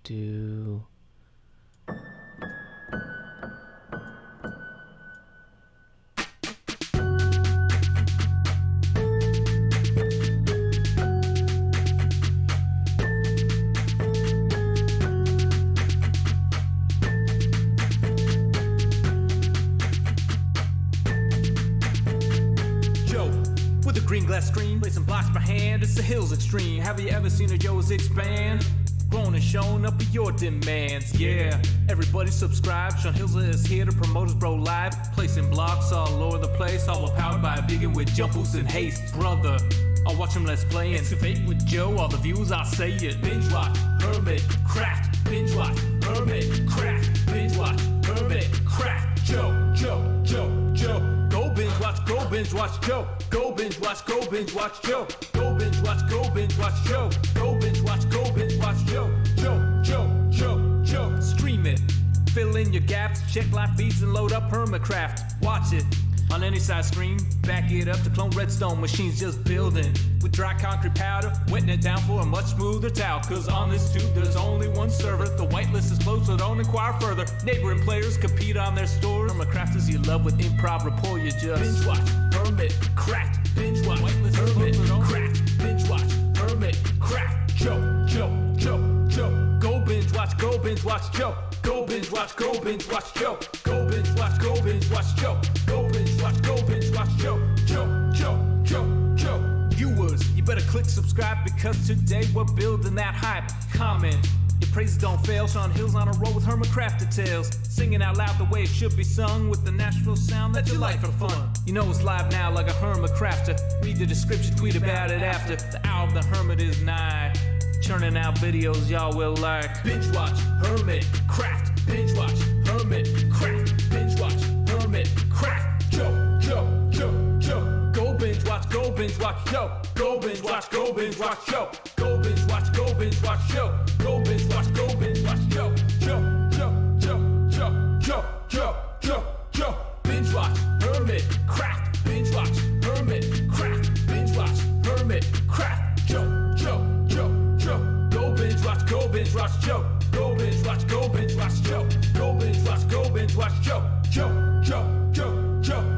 do. Green glass screen, placing blocks per hand, it's the hills extreme. Have you ever seen a Joe's expand? Grown and shown up with your demands, yeah. Everybody subscribe, Sean Hills is here to promote his bro live. Placing blocks all over the place, all powered by a vegan with jump boost and haste. Brother, I'll watch him let's play and excavate with Joe, all the views I'll say it. Binge watch, Hermitcraft, binge watch, Hermitcraft, binge watch, Hermitcraft. Joe, Joe, Joe, Joe. Go binge watch, go binge watch Joe. Go binge watch, go binge watch Joe. Go binge watch, go binge watch Joe. Go binge watch, go binge watch Joe. Joe, Joe, Joe, Joe. Stream it, fill in your gaps, check live feeds and load up Hermitcraft. Watch it on any size screen, back it up to clone redstone machines just building. With dry concrete powder, wetting it down for a much smoother towel. Cause on this tube there's only one server. The whitelist is closed so don't inquire further. Neighboring players compete on their stores. Hermitcrafters you love with improv rapport, you just binge watch, Hermitcraft, binge watch, whitelist Hermitcraft, binge watch, Hermitcraft. Joe, Joe, Joe, Joe. Go binge watch, go binge watch Joe. Go binge watch, go binge watch Joe. Go binge watch, go binge watch Joe. Go binge watch, go binge watch Joe. Joe, Joe, Joe, Joe. Viewers, you better click subscribe because today we're building that hype. Comment, your praises don't fail. Sean Hill's on a roll with Hermitcraft details. Singing out loud the way it should be sung with the Nashville sound that you like for fun. You know it's live now like a Hermitcrafter. Read the description, tweet about it after. The hour of the Hermit is nigh. Churning out videos y'all will like. Binge watch, Hermitcraft. Binge watch, Hermitcraft. Binge watch, Hermitcraft. Joe, Joe, Joe, Joe. Go binge watch, go binge watch Joe. Go binge watch, go binge watch Joe. Go binge watch, go binge watch Joe. Go binge watch, go binge watch Joe. Joe, Joe, Joe, Joe, Joe, Joe, Joe, Joe. Binge watch, Hermitcraft. Binge watch, Hermitcraft. Binge watch, Hermitcraft. Joe, Joe, Joe, Joe. Go binge watch, go binge watch Joe. Go binge watch, go binge watch Joe. Go binge watch, go binge watch Joe. Joe, Joe, Joe, Joe.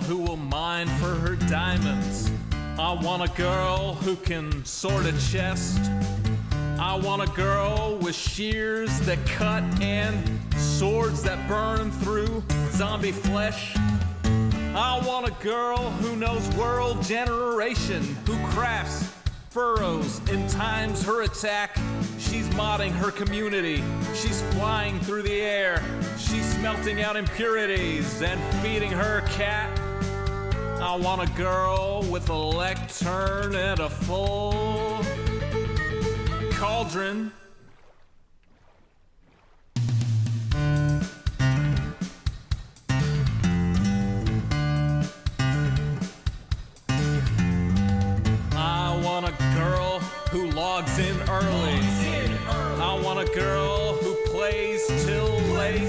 Who will mine for her diamonds. I want a girl who can sort a chest. I want a girl with shears that cut and swords that burn through zombie flesh. I want a girl who knows world generation, who crafts furrows and times her attack. She's modding her community. She's flying through the air. She's smelting out impurities and feeding her cat. I want a girl with a lectern and a full cauldron. I want a girl who logs in early. I want a girl who plays till late.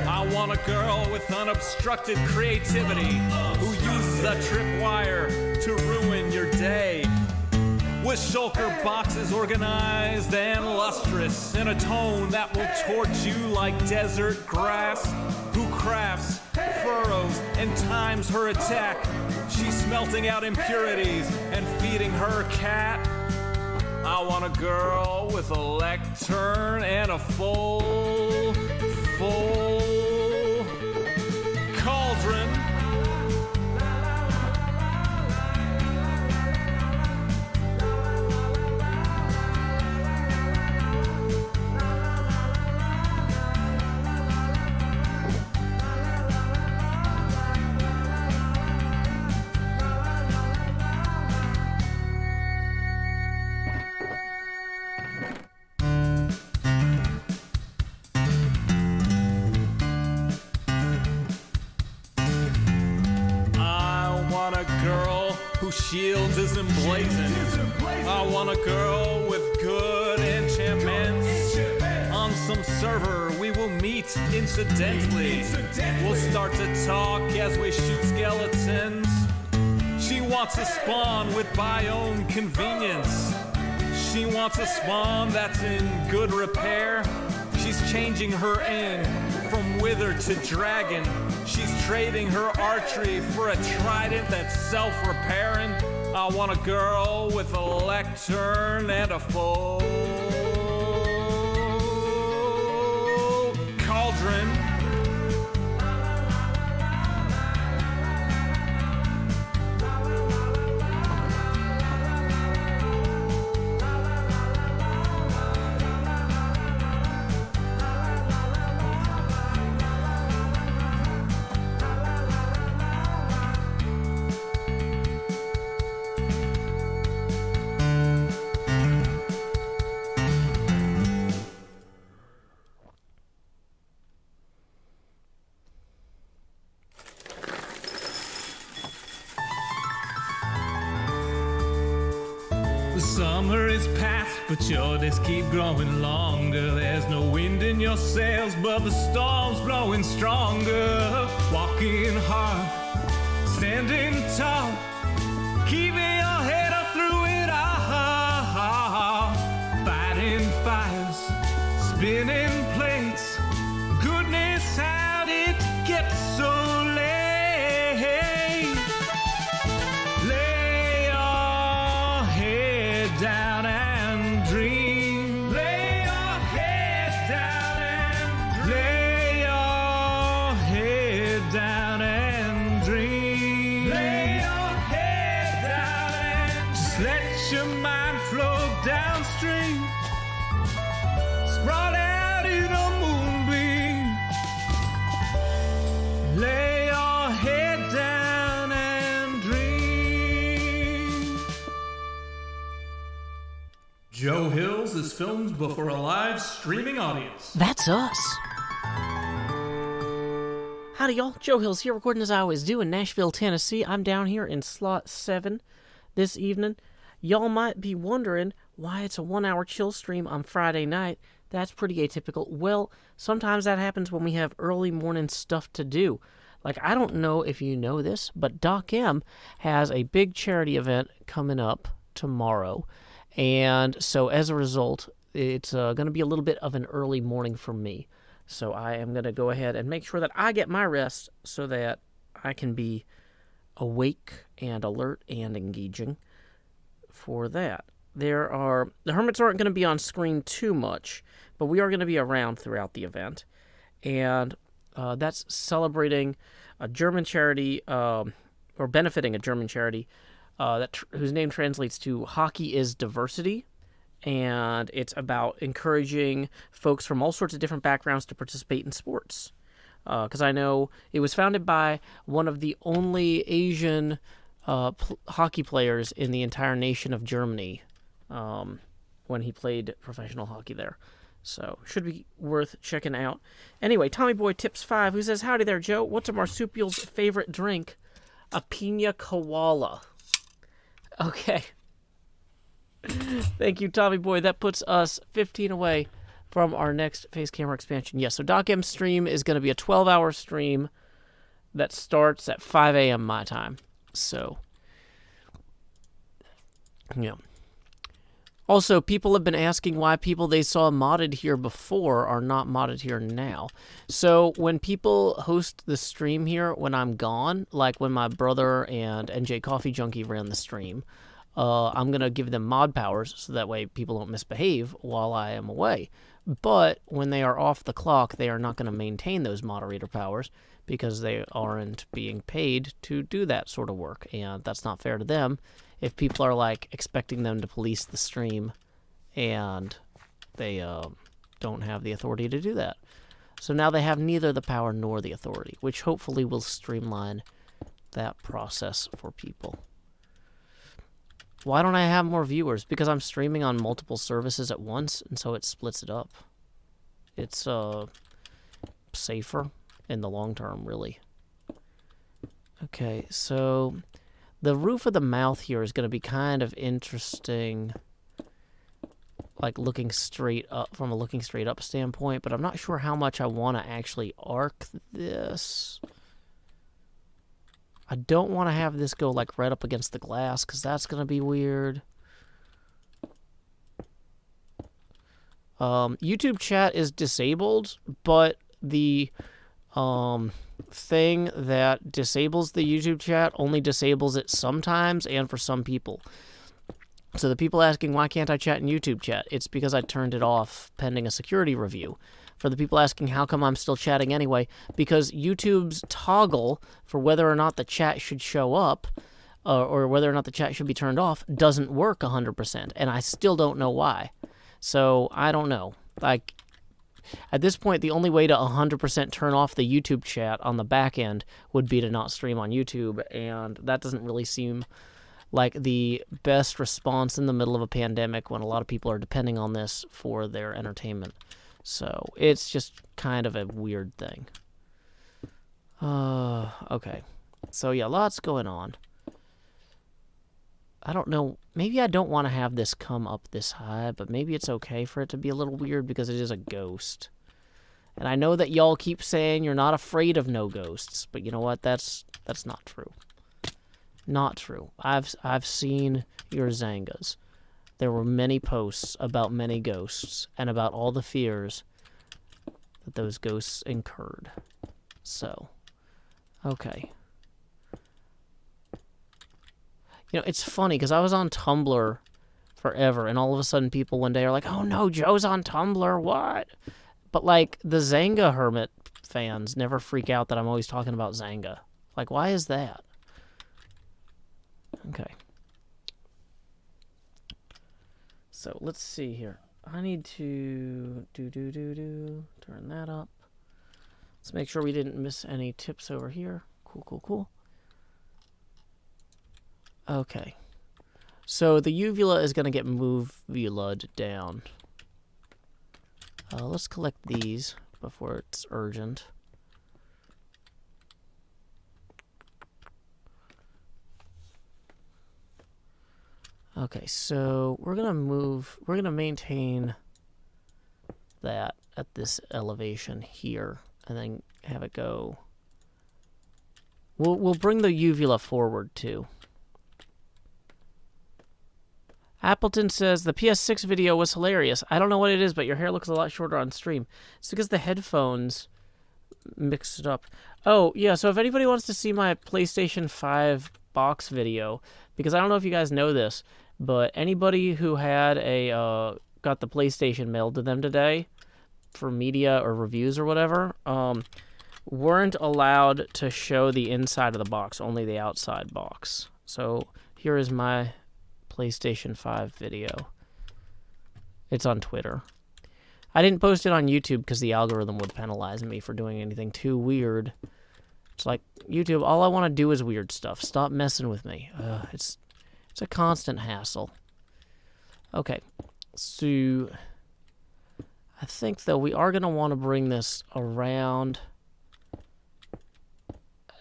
I want a girl with unobstructed creativity who uses a tripwire to ruin your day. With shulker boxes organized and lustrous in a tone that will torch you like desert grass. Who crafts furrows and times her attack. She's smelting out impurities and feeding her cat. I want a girl with a lectern and a full cauldron. whose shields is emblazoned. I want a girl with good enchantments. On some server we will meet incidentally. We'll start to talk as we shoot skeletons. She wants a spawn with biome convenience. She wants a spawn that's in good repair. She's changing her aim from wither to dragon. She's trading her archery for a trident that's self-repairing. I want a girl with a lectern and a full cauldron. The summer is past, but your days keep growing longer. There's no wind in your sails, but the storm's blowing stronger. Walking hard, standing tall, keeping your head up through it all. Fighting fires, spinning plates. Goodness, how did it get so late? Lay your head down and dream. Lay your head down and lay your head down and dream. Lay your head down and just let your mind flow downstream. Sprawled out in a moonbeam. Lay your head down and dream. Joe Hills is filmed before a live streaming audience. That's us. Howdy, y'all. Joe Hills here, recording as I always do in Nashville, Tennessee. I'm down here in slot 7 this evening. Y'all might be wondering why it's a 1-hour chill stream on Friday night. That's pretty atypical. Well, sometimes that happens when we have early morning stuff to do. Like, I don't know if you know this, but Doc M has a big charity event coming up tomorrow. And so as a result, it's going to be a little bit of an early morning for me. So I am going to go ahead and make sure that I get my rest so that I can be awake and alert and engaging for that. The Hermits aren't going to be on screen too much, but we are going to be around throughout the event. And that's celebrating a German charity, or benefiting a German charity, whose name translates to Hockey is Diversity. And it's about encouraging folks from all sorts of different backgrounds to participate in sports. Because I know it was founded by one of the only Asian hockey players in the entire nation of Germany when he played professional hockey there. So, should be worth checking out. Anyway, Tommy Boy Tips 5, who says, "Howdy there, Joe. What's a marsupial's favorite drink?" A pina koala. Okay. Thank you, Tommy Boy. That puts us 15 away from our next face camera expansion. Yes, so Doc M's stream is going to be a 12-hour stream that starts at 5 a.m. my time. So, yeah. Also, people have been asking why people they saw modded here before are not modded here now. So, when people host the stream here when I'm gone, like when my brother and NJ Coffee Junkie ran the stream, I'm going to give them mod powers so that way people don't misbehave while I am away. But when they are off the clock, they are not going to maintain those moderator powers because they aren't being paid to do that sort of work. And that's not fair to them if people are like expecting them to police the stream and they don't have the authority to do that. So now they have neither the power nor the authority, which hopefully will streamline that process for people. Why don't I have more viewers? Because I'm streaming on multiple services at once, and so it splits it up. It's safer in the long term, really. Okay, so The roof of the mouth here is going to be kind of interesting, like looking straight up, from a looking straight up standpoint, but I'm not sure how much I want to actually arc this. I don't want to have this go like right up against the glass, because that's going to be weird. YouTube chat is disabled, but the thing that disables the YouTube chat only disables it sometimes and for some people. So the people asking, why can't I chat in YouTube chat? It's because I turned it off pending a security review. For the people asking, how come I'm still chatting anyway? Because YouTube's toggle for whether or not the chat should show up or whether or not the chat should be turned off doesn't work 100%, and I still don't know why. So I don't know. Like, at this point, the only way to 100% turn off the YouTube chat on the back end would be to not stream on YouTube, and that doesn't really seem like the best response in the middle of a pandemic when a lot of people are depending on this for their entertainment. So it's just kind of a weird thing. Okay. So yeah, lots going on. I don't know. Maybe I don't want to have this come up this high, but maybe it's okay for it to be a little weird because it is a ghost. And I know that y'all keep saying you're not afraid of no ghosts, but you know what? That's not true. Not true. I've seen your Zangas. There were many posts about many ghosts and about all the fears that those ghosts incurred. So, okay. You know, it's funny because I was on Tumblr forever, and all of a sudden people one day are like, oh no, Joe's on Tumblr, what? But like, the Zanga Hermit fans never freak out that I'm always talking about Zanga. Like, why is that? Okay. So, let's see here. I need to turn that up. Let's make sure we didn't miss any tips over here. Cool. Okay. So, the uvula is going to get movulaed down. Let's collect these before it's urgent. Okay, so we're going to maintain that at this elevation here, and then have it go. We'll bring the uvula forward too. Appleton says, the PS6 video was hilarious. I don't know what it is, but your hair looks a lot shorter on stream. It's because the headphones mixed it up. Oh, yeah, so if anybody wants to see my PlayStation 5 box video, because I don't know if you guys know this, but anybody who had got the PlayStation mailed to them today for media or reviews or whatever, weren't allowed to show the inside of the box, only the outside box. So here is my PlayStation 5 video. It's on Twitter. I didn't post it on YouTube because the algorithm would penalize me for doing anything too weird. It's like, YouTube, all I want to do is weird stuff. Stop messing with me. It's a constant hassle. Okay, so I think, though, we are going to want to bring this around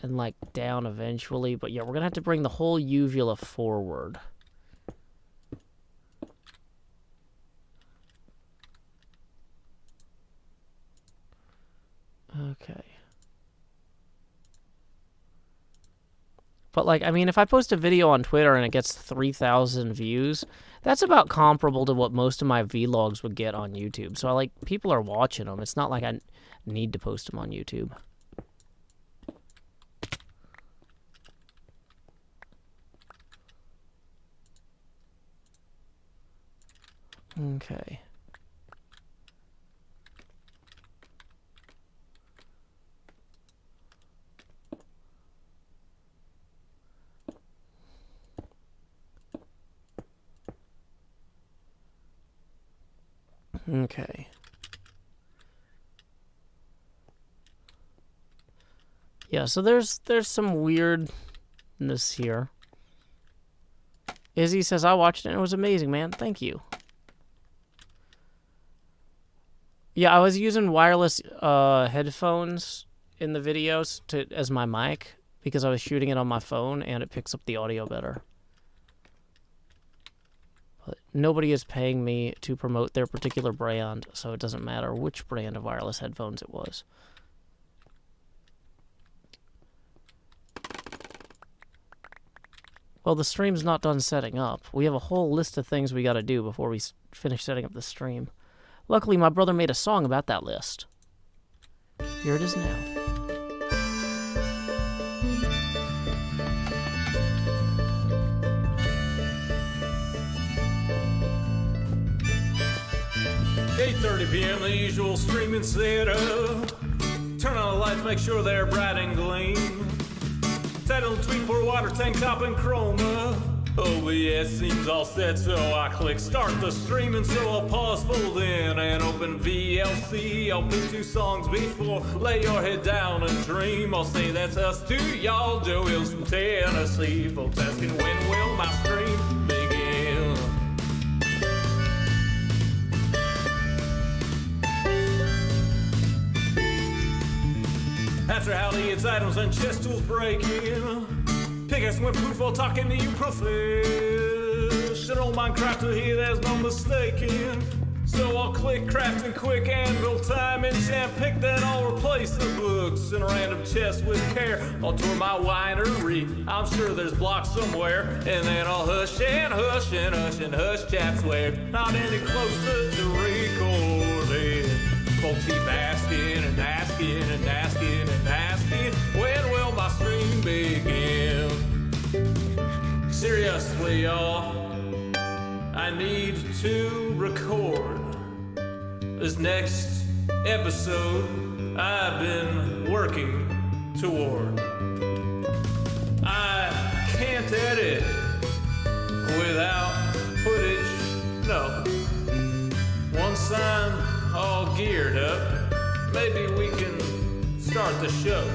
and, like, down eventually. But, yeah, we're going to have to bring the whole uvula forward. Okay. But, like, I mean, if I post a video on Twitter and it gets 3,000 views, that's about comparable to what most of my vlogs would get on YouTube. So, like, people are watching them. It's not like I need to post them on YouTube. Okay. Okay. Yeah, so there's some weirdness here. Izzy says, I watched it and it was amazing, man. Thank you. Yeah, I was using wireless headphones in the videos as my mic because I was shooting it on my phone and it picks up the audio better. But nobody is paying me to promote their particular brand, so it doesn't matter which brand of wireless headphones it was. Well, the stream's not done setting up. We have a whole list of things we gotta do before we finish setting up the stream. Luckily, my brother made a song about that list. Here it is now. "8:30 p.m. the usual streaming setup. Turn on the lights, make sure they're bright and gleam. Title, tweet, pour water, tank top, and chroma. OBS seems all set, so I click start the stream, and so I'll pause, fold in, and open VLC. I'll pick 2 songs before, lay your head down and dream. I'll say that's us to y'all, Joe Hills from Tennessee. Folks asking when will my stream begin? After howdy, it's items and chest tools breaking. Pickaxe went poof while talking to you professional Minecrafter here, there's no mistaking. So I'll click crafting quick anvil time enchant, pick then I'll replace the books in a random chest with care. I'll tour my winery, I'm sure there's blocks somewhere, and then I'll hush and hush and hush and hush chat swear. Not any closer to recording. Folks keep asking and asking and asking and asking, when will my stream begin? Seriously, y'all, I need to record this next episode I've been working toward. I can't edit without footage, no. Once I'm all geared up, maybe we can start the show.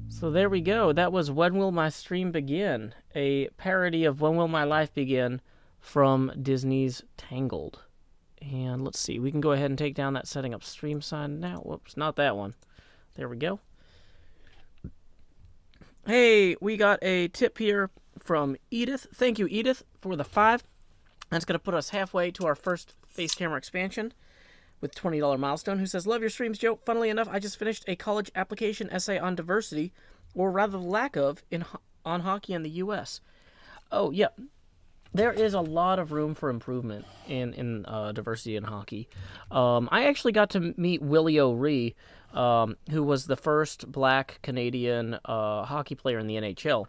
So there we go. That was When Will My Stream Begin? A parody of When Will My Life Begin from Disney's Tangled. And let's see, we can go ahead and take down that setting up stream sign now. Whoops, not that one. There we go. Hey, we got a tip here from Edith. Thank you, Edith, for the 5. That's going to put us halfway to our first face camera expansion with $20 milestone, who says, love your streams, Joe. Funnily enough, I just finished a college application essay on diversity, or rather the lack of, on hockey in the U.S. Oh, yeah. There is a lot of room for improvement in diversity in hockey. I actually got to meet Willie O'Ree, who was the first black Canadian hockey player in the NHL.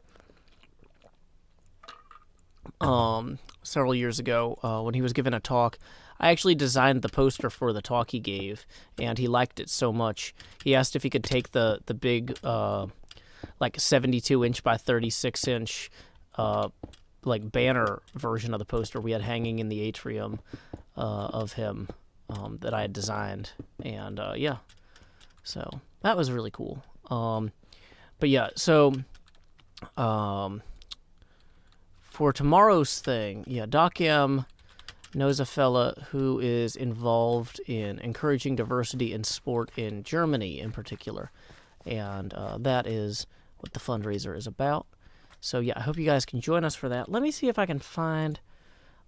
Several years ago, when he was given a talk. I actually designed the poster for the talk he gave, and he liked it so much. He asked if he could take the big, like 72-inch by 36-inch, like banner version of the poster we had hanging in the atrium of him that I had designed, and yeah, so that was really cool. But yeah, so for tomorrow's thing, yeah, Doc M knows a fella who is involved in encouraging diversity in sport in Germany in particular, and that is what the fundraiser is about. So yeah, I hope you guys can join us for that. Let me see if I can find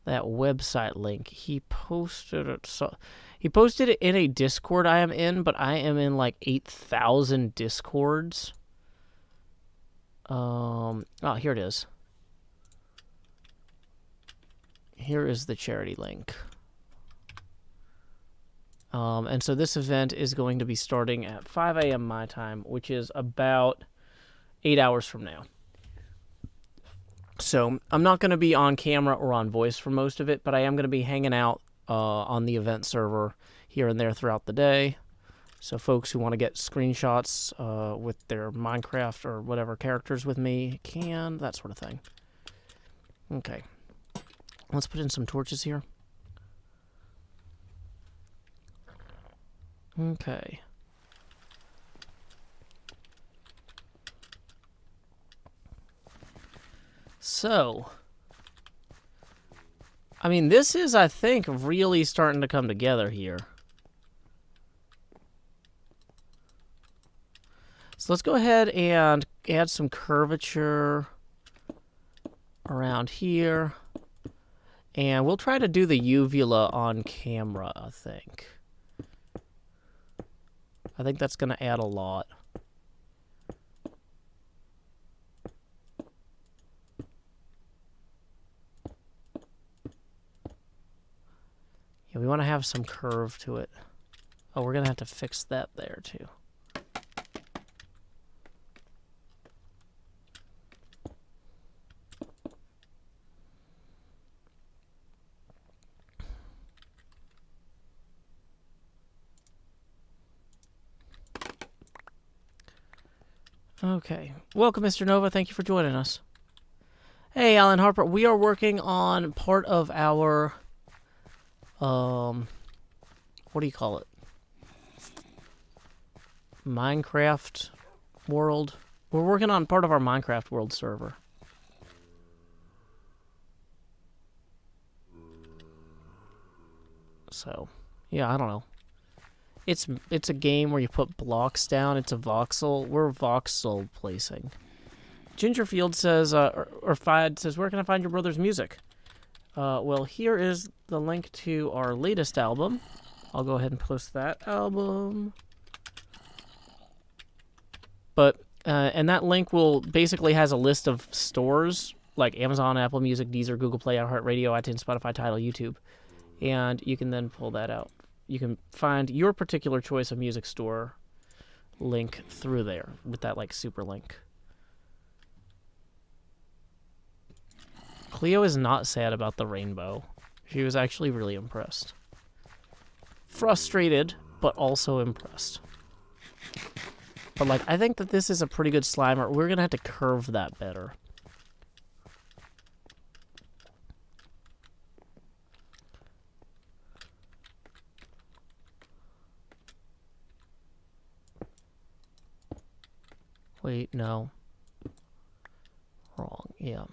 that website link. He posted it. So he posted it in a Discord I am in, but I am in like 8,000 Discords. Oh, here it is. Here is the charity link. And so this event is going to be starting at 5 a.m. my time, which is about 8 hours from now. So I'm not going to be on camera or on voice for most of it, but I am going to be hanging out on the event server here and there throughout the day. So folks who want to get screenshots with their Minecraft or whatever characters with me can, that sort of thing. Okay. Let's put in some torches here. Okay. So, I mean, this is, I think, really starting to come together here. So let's go ahead and add some curvature around here. And we'll try to do the uvula on camera, I think. I think that's going to add a lot. Yeah, we want to have some curve to it. Oh, we're going to have to fix that there, too. Okay. Welcome, Mr. Nova. Thank you for joining us. Hey, Alan Harper. We are working on part of our, what do you call it? Minecraft world. We're working on part of our Minecraft world server. So, yeah, I don't know. It's a game where you put blocks down. It's a voxel. We're voxel placing. Gingerfield says, or Fide says, where can I find your brother's music? Well, here is the link to our latest album. I'll go ahead and post that album. But, and that link will basically has a list of stores like Amazon, Apple Music, Deezer, Google Play, iHeartRadio, iTunes, Spotify, Tidal, YouTube. And you can then pull that out. You can find your particular choice of music store link through there with that like super link. Cleo is not sad about the rainbow. She was actually really impressed. Frustrated, but also impressed. But like, I think that this is a pretty good Slimer. We're going to have to curve that better. Wait, no. Wrong, yeah.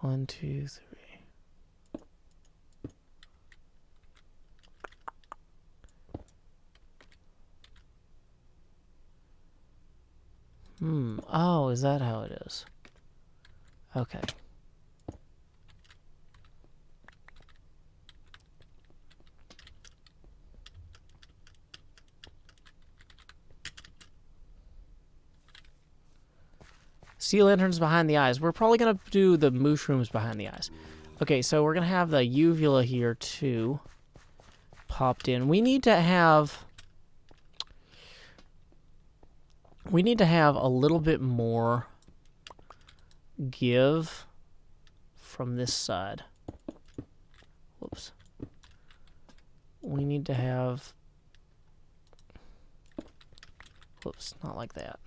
One, two, three. Oh, is that how it is? Okay. Sea lanterns behind the eyes. We're probably going to do the mushrooms behind the eyes. Okay, so we're going to have the uvula here, too, popped in. We need to have a little bit more give from this side. Whoops. We need to have... Whoops, not like that.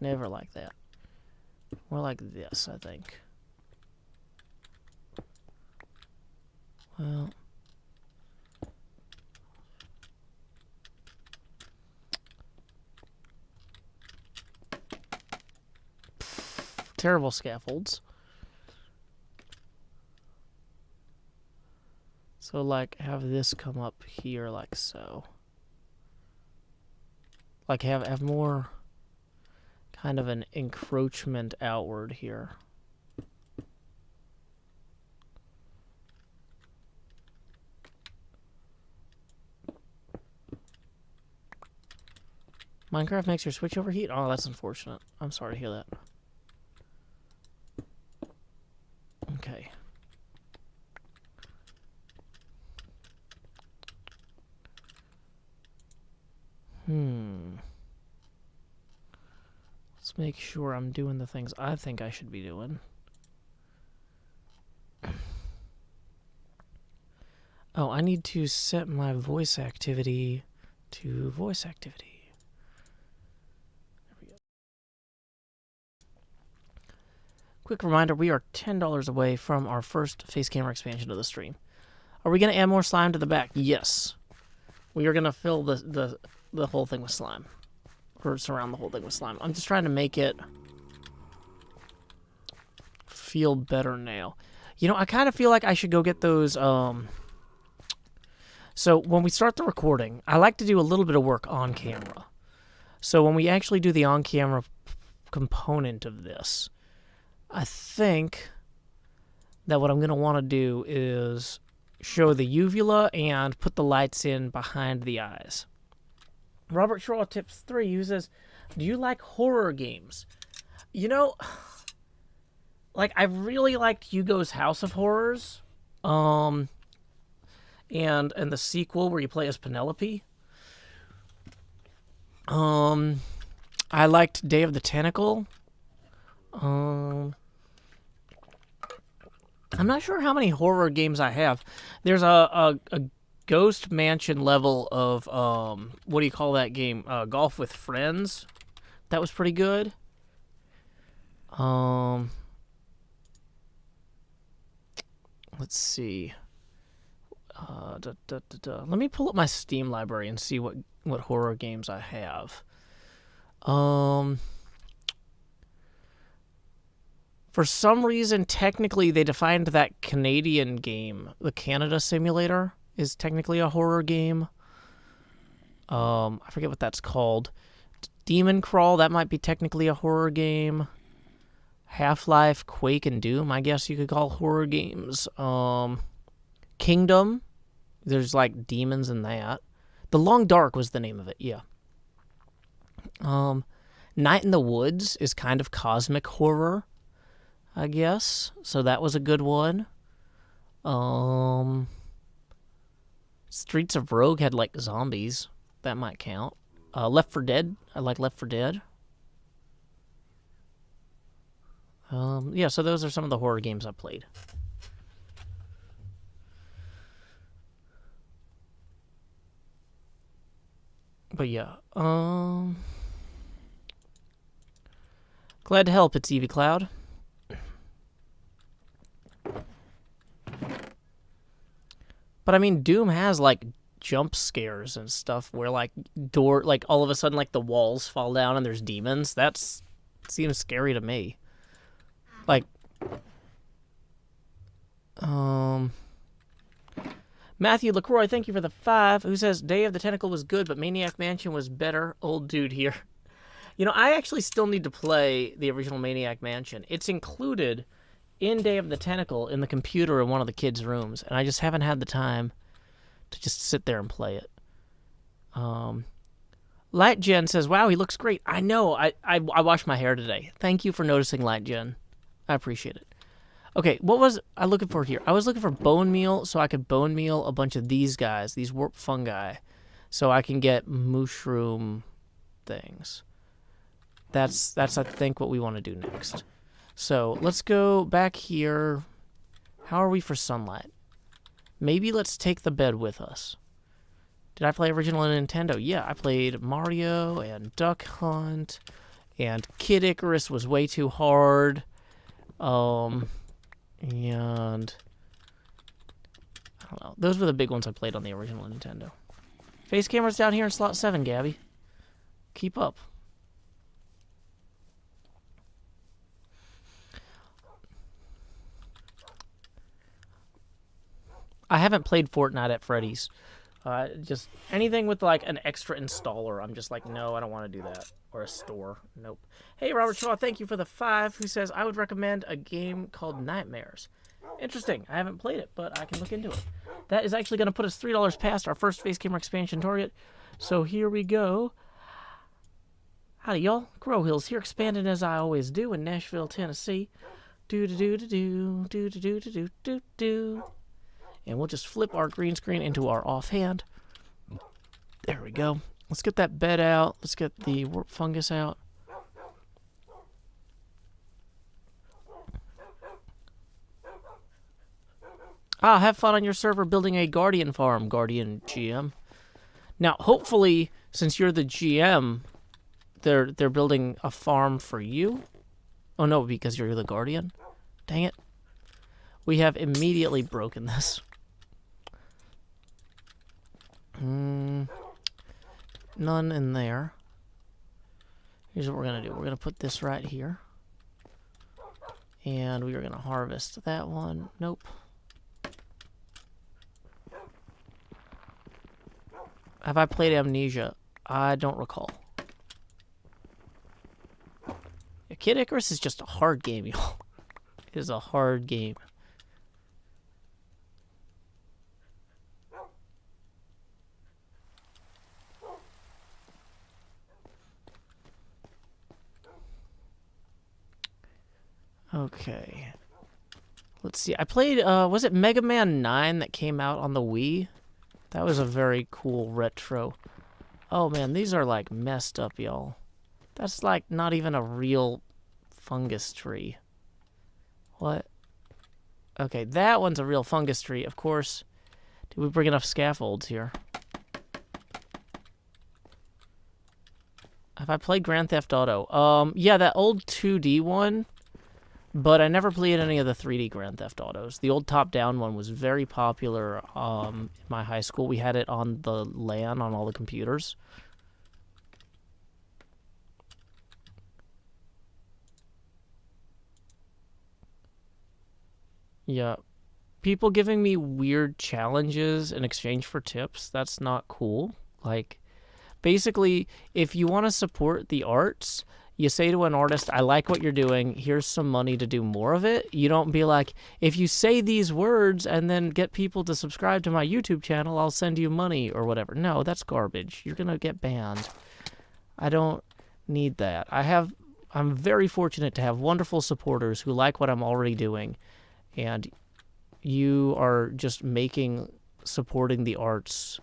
Never like that. More like this, I think. Well... Terrible scaffolds. So, like, have this come up here like so. Like, have more... kind of an encroachment outward here. Minecraft makes your switch overheat? Oh, that's unfortunate. I'm sorry to hear that. Okay. Let's make sure I'm doing the things I think I should be doing. Oh, I need to set my voice activity to voice activity. There we go. Quick reminder, we are $10 away from our first face camera expansion of the stream. Are we going to add more slime to the back? Yes. We are going to fill the whole thing with slime. Or surround the whole thing with slime. I'm just trying to make it feel better now. You know, I kind of feel like I should go get those, So when we start the recording, I like to do a little bit of work on camera. So when we actually do the on-camera component of this, I think that what I'm going to want to do is show the uvula and put the lights in behind the eyes. Robert Shaw tips 3, who says, do you like horror games? You know, like, I really liked Hugo's House of Horrors. And the sequel where you play as Penelope. I liked Day of the Tentacle. I'm not sure how many horror games I have. There's a Ghost Mansion level of what do you call that game? Golf with Friends. That was pretty good. Let's see. Let me pull up my Steam library and see what horror games I have. For some reason, technically, they defined that Canadian game, the Canada Simulator, is technically a horror game. I forget what that's called. Demon Crawl, that might be technically a horror game. Half-Life, Quake, and Doom, I guess you could call horror games. Kingdom, there's like demons in that. The Long Dark was the name of it, yeah. Night in the Woods is kind of cosmic horror, I guess. So that was a good one. Streets of Rogue had like zombies. That might count. Left 4 Dead. I like Left 4 Dead. Yeah, so those are some of the horror games I played. But yeah, glad to help, it's Evie Cloud. But I mean, Doom has like jump scares and stuff where like all of a sudden like the walls fall down and there's demons. Seems scary to me. Like, Matthew LaCroix, thank you for the 5, who says, Day of the Tentacle was good, but Maniac Mansion was better. Old dude here. You know, I actually still need to play the original Maniac Mansion. It's included in Day of the Tentacle in the computer in one of the kids' rooms, and I just haven't had the time to just sit there and play it. Light Jen says, wow, he looks great. I know, I washed my hair today. Thank you for noticing, Light Jen. I appreciate it. Okay, what was I looking for here? I was looking for bone meal so I could bone meal a bunch of these guys, these warp fungi, so I can get mushroom things. That's I think what we want to do next. So let's go back here. How are we for sunlight? Maybe let's take the bed with us. Did I play original Nintendo? Yeah, I played Mario and Duck Hunt, and Kid Icarus was way too hard. And I don't know. Those were the big ones I played on the original Nintendo. Face camera's down here in slot 7, Gabby. Keep up. I haven't played Fortnite at Freddy's. Just anything with like an extra installer, I'm just like, no, I don't want to do that. Or a store. Nope. Hey, Robert Shaw, thank you for the 5, who says, I would recommend a game called Nightmares. Interesting. I haven't played it, but I can look into it. That is actually going to put us $3 past our first face camera expansion target. So here we go. Howdy, y'all. Grow Hills here, expanding as I always do in Nashville, Tennessee. Do-do-do-do-do, do-do-do-do-do-do. And we'll just flip our green screen into our offhand. There we go. Let's get that bed out. Let's get the warp fungus out. Have fun on your server building a Guardian farm, Guardian GM. Now, hopefully, since you're the GM, they're building a farm for you. Oh no, because you're the Guardian. Dang it. We have immediately broken this. None in there. Here's what we're going to do. We're going to put this right here. And we are going to harvest that one. Nope. Have I played Amnesia? I don't recall. Yeah, Kid Icarus is just a hard game, y'all. It is a hard game. Okay. Let's see. I played, was it Mega Man 9 that came out on the Wii? That was a very cool retro. Oh man, these are like messed up, y'all. That's like not even a real fungus tree. What? Okay, that one's a real fungus tree. Of course. Did we bring enough scaffolds here? Have I played Grand Theft Auto? Yeah, that old 2D one. But I never played any of the 3D Grand Theft Autos. The old top-down one was very popular in my high school. We had it on the LAN on all the computers. Yeah. People giving me weird challenges in exchange for tips, that's not cool. Like, basically, if you want to support the arts, you say to an artist, I like what you're doing, here's some money to do more of it. You don't be like, if you say these words and then get people to subscribe to my YouTube channel, I'll send you money or whatever. No, that's garbage. You're going to get banned. I don't need that. I'm very fortunate to have wonderful supporters who like what I'm already doing, and you are just making supporting the arts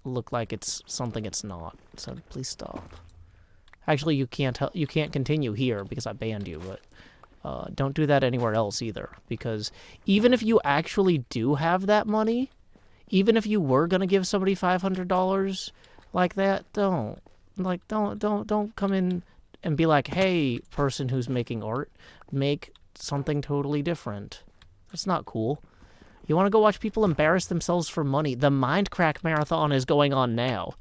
look like it's something it's not. So please stop. Actually, you can't continue here because I banned you, but don't do that anywhere else either. Because even if you actually do have that money, even if you were gonna give somebody $500 like that, don't come in and be like, hey, person who's making art, make something totally different. That's not cool. You want to go watch people embarrass themselves for money? The Minecraft marathon is going on now.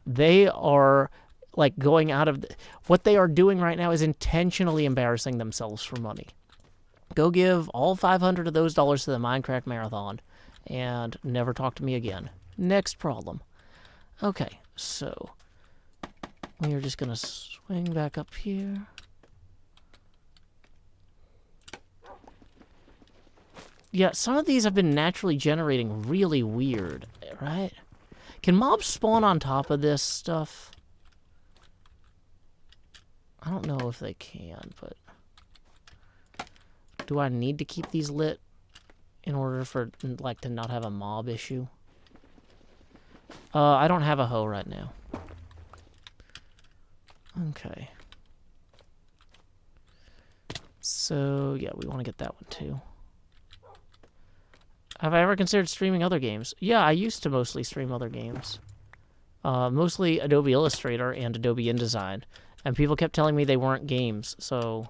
They are like going out of what they are doing right now is intentionally embarrassing themselves for money. Go give all 500 of those dollars to the Minecraft marathon and never talk to me again. Next problem. Okay, so we are just gonna swing back up here. Yeah, some of these have been naturally generating really weird, right? Can mobs spawn on top of this stuff? I don't know if they can, but do I need to keep these lit in order for, like, to not have a mob issue? I don't have a hoe right now. Okay. So, yeah, we want to get that one, too. Have I ever considered streaming other games? Yeah, I used to mostly stream other games. Mostly Adobe Illustrator and Adobe InDesign. And people kept telling me they weren't games, so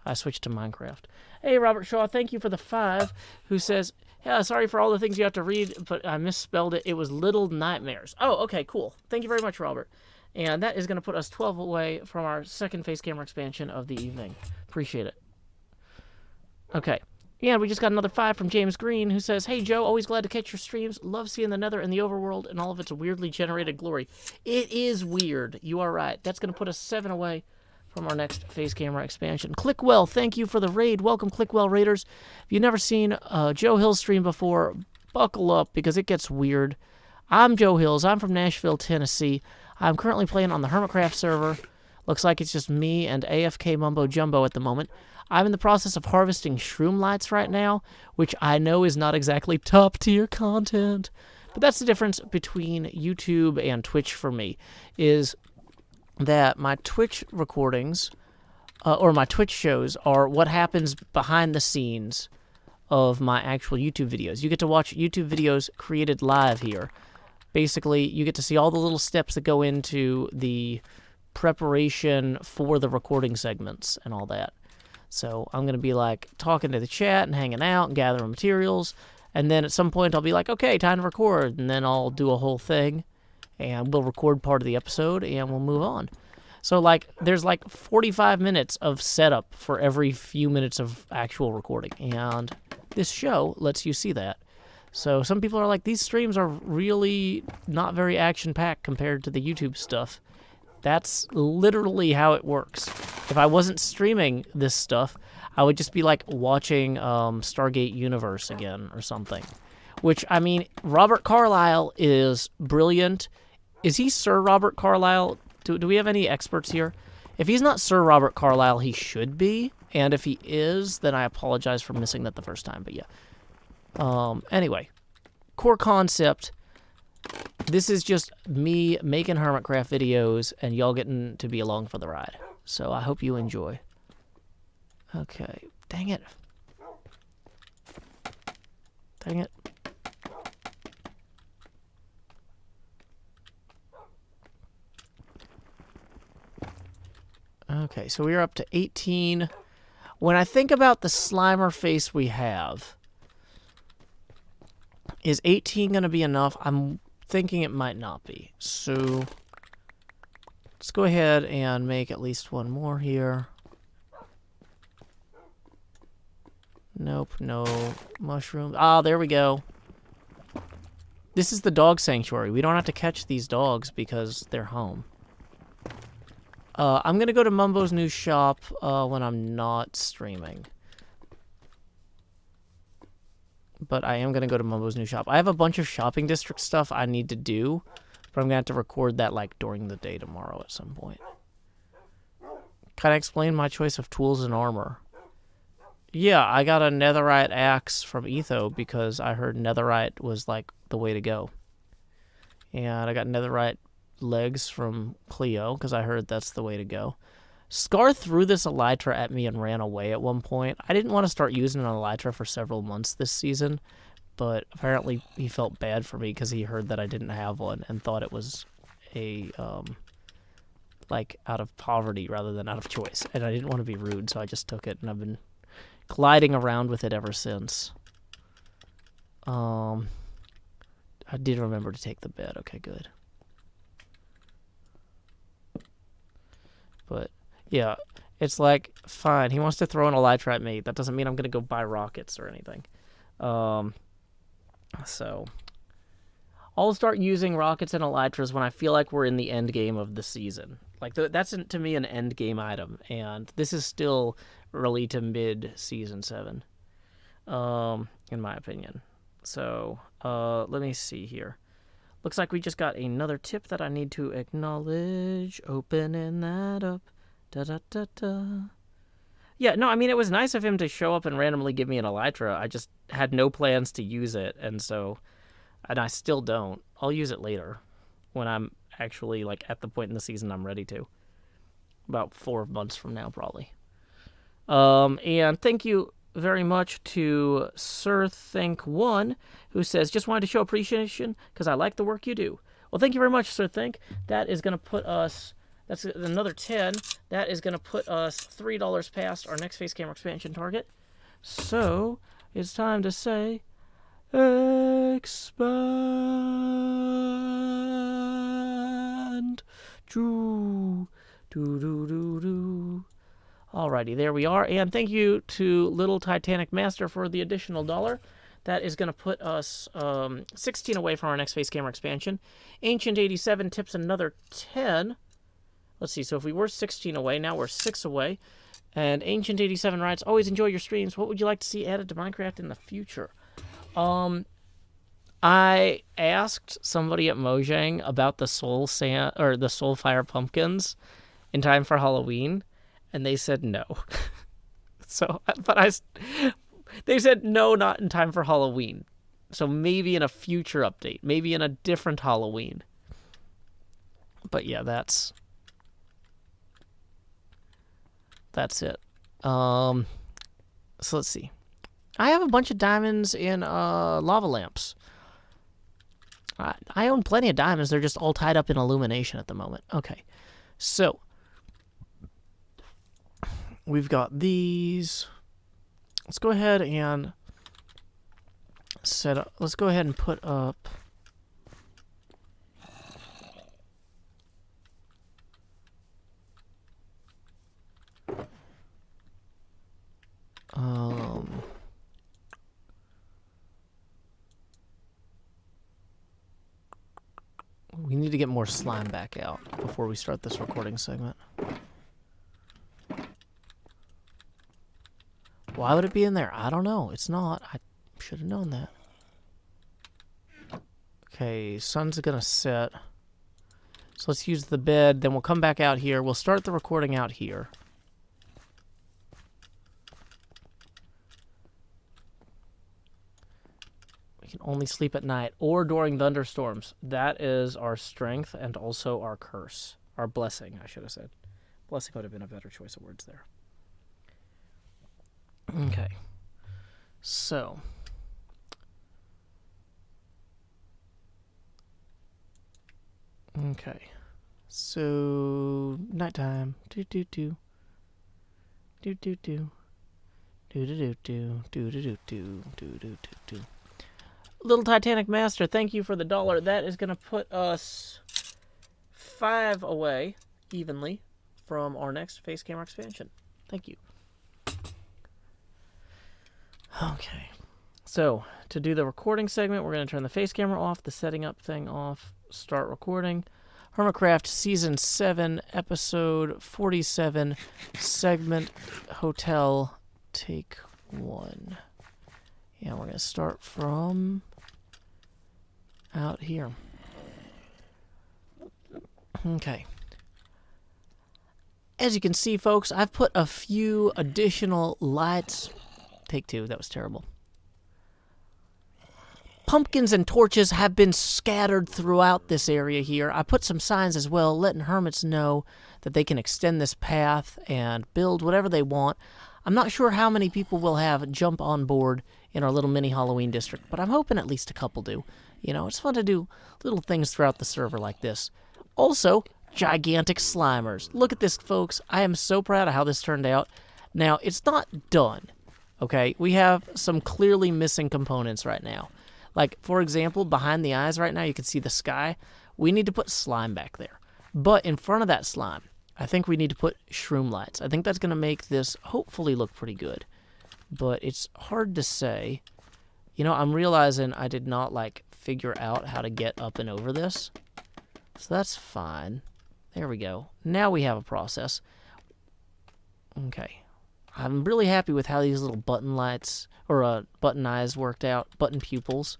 I switched to Minecraft. Hey, Robert Shaw, thank you for the 5, who says, yeah, sorry for all the things you have to read, but I misspelled it. It was Little Nightmares. Oh, okay, cool. Thank you very much, Robert. And that is going to put us 12 away from our second face camera expansion of the evening. Appreciate it. Okay. And we just got another 5 from James Green, who says, hey, Joe, always glad to catch your streams. Love seeing the Nether and the Overworld and all of its weirdly generated glory. It is weird. You are right. That's going to put us 7 away from our next face camera expansion. Clickwell, thank you for the raid. Welcome, Clickwell Raiders. If you've never seen Joe Hill stream before, buckle up because it gets weird. I'm Joe Hills. I'm from Nashville, Tennessee. I'm currently playing on the Hermitcraft server. Looks like it's just me and AFK Mumbo Jumbo at the moment. I'm in the process of harvesting shroom lights right now, which I know is not exactly top-tier content. But that's the difference between YouTube and Twitch for me, is that my Twitch recordings, or my Twitch shows, are what happens behind the scenes of my actual YouTube videos. You get to watch YouTube videos created live here. Basically, you get to see all the little steps that go into the preparation for the recording segments and all that. So I'm going to be like talking to the chat and hanging out and gathering materials. And then at some point I'll be like, okay, time to record. And then I'll do a whole thing and we'll record part of the episode and we'll move on. So like there's like 45 minutes of setup for every few minutes of actual recording. And this show lets you see that. So some people are like, these streams are really not very action-packed compared to the YouTube stuff. That's literally how it works. If I wasn't streaming this stuff, I would just be like watching Stargate Universe again or something. Which, I mean, Robert Carlyle is brilliant. Is he Sir Robert Carlyle? Do we have any experts here? If he's not Sir Robert Carlyle, he should be. And if he is, then I apologize for missing that the first time. But yeah. Anyway, core concept. This is just me making Hermitcraft videos and y'all getting to be along for the ride. So I hope you enjoy. Okay. Dang it. Dang it. Okay, so we are up to 18. When I think about the Slimer face we have, is 18 going to be enough? I'm thinking it might not be. So let's go ahead and make at least one more here. Nope, no mushrooms. Ah, there we go. This is the dog sanctuary. We don't have to catch these dogs because they're home. I'm going to go to Mumbo's new shop when I'm not streaming. But I am going to go to Mumbo's new shop. I have a bunch of shopping district stuff I need to do, but I'm going to have to record that like during the day tomorrow at some point. Can I explain my choice of tools and armor? Yeah, I got a netherite axe from Etho because I heard netherite was like the way to go. And I got netherite legs from Cleo because I heard that's the way to go. Scar threw this elytra at me and ran away at one point. I didn't want to start using an elytra for several months this season, but apparently he felt bad for me because he heard that I didn't have one and thought it was a like out of poverty rather than out of choice. And I didn't want to be rude, so I just took it and I've been gliding around with it ever since. I did remember to take the bed. Okay, good. But, yeah, it's like, fine, he wants to throw an elytra at me. That doesn't mean I'm going to go buy rockets or anything. So, I'll start using rockets and elytras when I feel like we're in the end game of the season. Like, that's, to me, an end game item. And this is still early to mid Season 7, in my opinion. So, let me see here. Looks like we just got another tip that I need to acknowledge. Opening that up. Da-da-da-da. Yeah, no, I mean, it was nice of him to show up and randomly give me an elytra. I just had no plans to use it, and I still don't. I'll use it later when I'm actually, like, at the point in the season I'm ready to. About 4 months from now, probably. And thank you very much to SirThink1, who says, just wanted to show appreciation because I like the work you do. Well, thank you very much, SirThink. That is going to put us, that's another 10. That is going to put us $3 past our next face camera expansion target. So, it's time to say, expand. Do, do, do, do, do. Alrighty, there we are. And thank you to Little Titanic Master for the additional $1. That is going to put us 16 away from our next face camera expansion. Ancient 87 tips another 10. Let's see, so if we were 16 away, now we're 6 away. And Ancient 87 writes, always enjoy your streams. What would you like to see added to Minecraft in the future? I asked somebody at Mojang about the Soulfire pumpkins in time for Halloween. And they said no. They said no, not in time for Halloween. So maybe in a future update. Maybe in a different Halloween. But yeah, that's it. So let's see. I have a bunch of diamonds in lava lamps. I own plenty of diamonds. They're just all tied up in illumination at the moment. Okay. So we've got these. Let's go ahead and set up. Let's go ahead and put up. need to get more slime back out before we start this recording segment. Why would it be in there? I don't know. It's not. I should have known that. Okay, sun's gonna set. So let's use the bed, then we'll come back out here. We'll start the recording out here. We can only sleep at night or during thunderstorms. That is our strength and also our curse. Our blessing, I should have said. Blessing would have been a better choice of words there. Okay. So. Okay. So, nighttime. Do-do-do. Do-do-do. Do-do-do-do. Do-do-do-do. Do-do-do-do. Little Titanic Master, thank you for the $1. That is going to put us 5 away, evenly, from our next face camera expansion. Thank you. Okay. So, to do the recording segment, we're going to turn the face camera off, the setting up thing off, start recording. Hermitcraft Season 7, Episode 47, Segment Hotel, Take 1. Yeah, we're going to start from out here. Okay. As you can see, folks, I've put a few additional lights. Take 2, that was terrible. Pumpkins and torches have been scattered throughout this area here. I put some signs as well, letting hermits know that they can extend this path and build whatever they want. I'm not sure how many people will have jump on board in our little mini Halloween district, but I'm hoping at least a couple do. You know, it's fun to do little things throughout the server like this. Also, gigantic slimers. Look at this, folks. I am so proud of how this turned out. Now, it's not done, okay? We have some clearly missing components right now. Like, for example, behind the eyes right now, you can see the sky. We need to put slime back there. But in front of that slime, I think we need to put shroom lights. I think that's going to make this hopefully look pretty good. But it's hard to say. You know, I'm realizing I did not, like, figure out how to get up and over this. So that's fine. There we go. Now we have a process. Okay. I'm really happy with how these little button lights, or button eyes worked out, button pupils.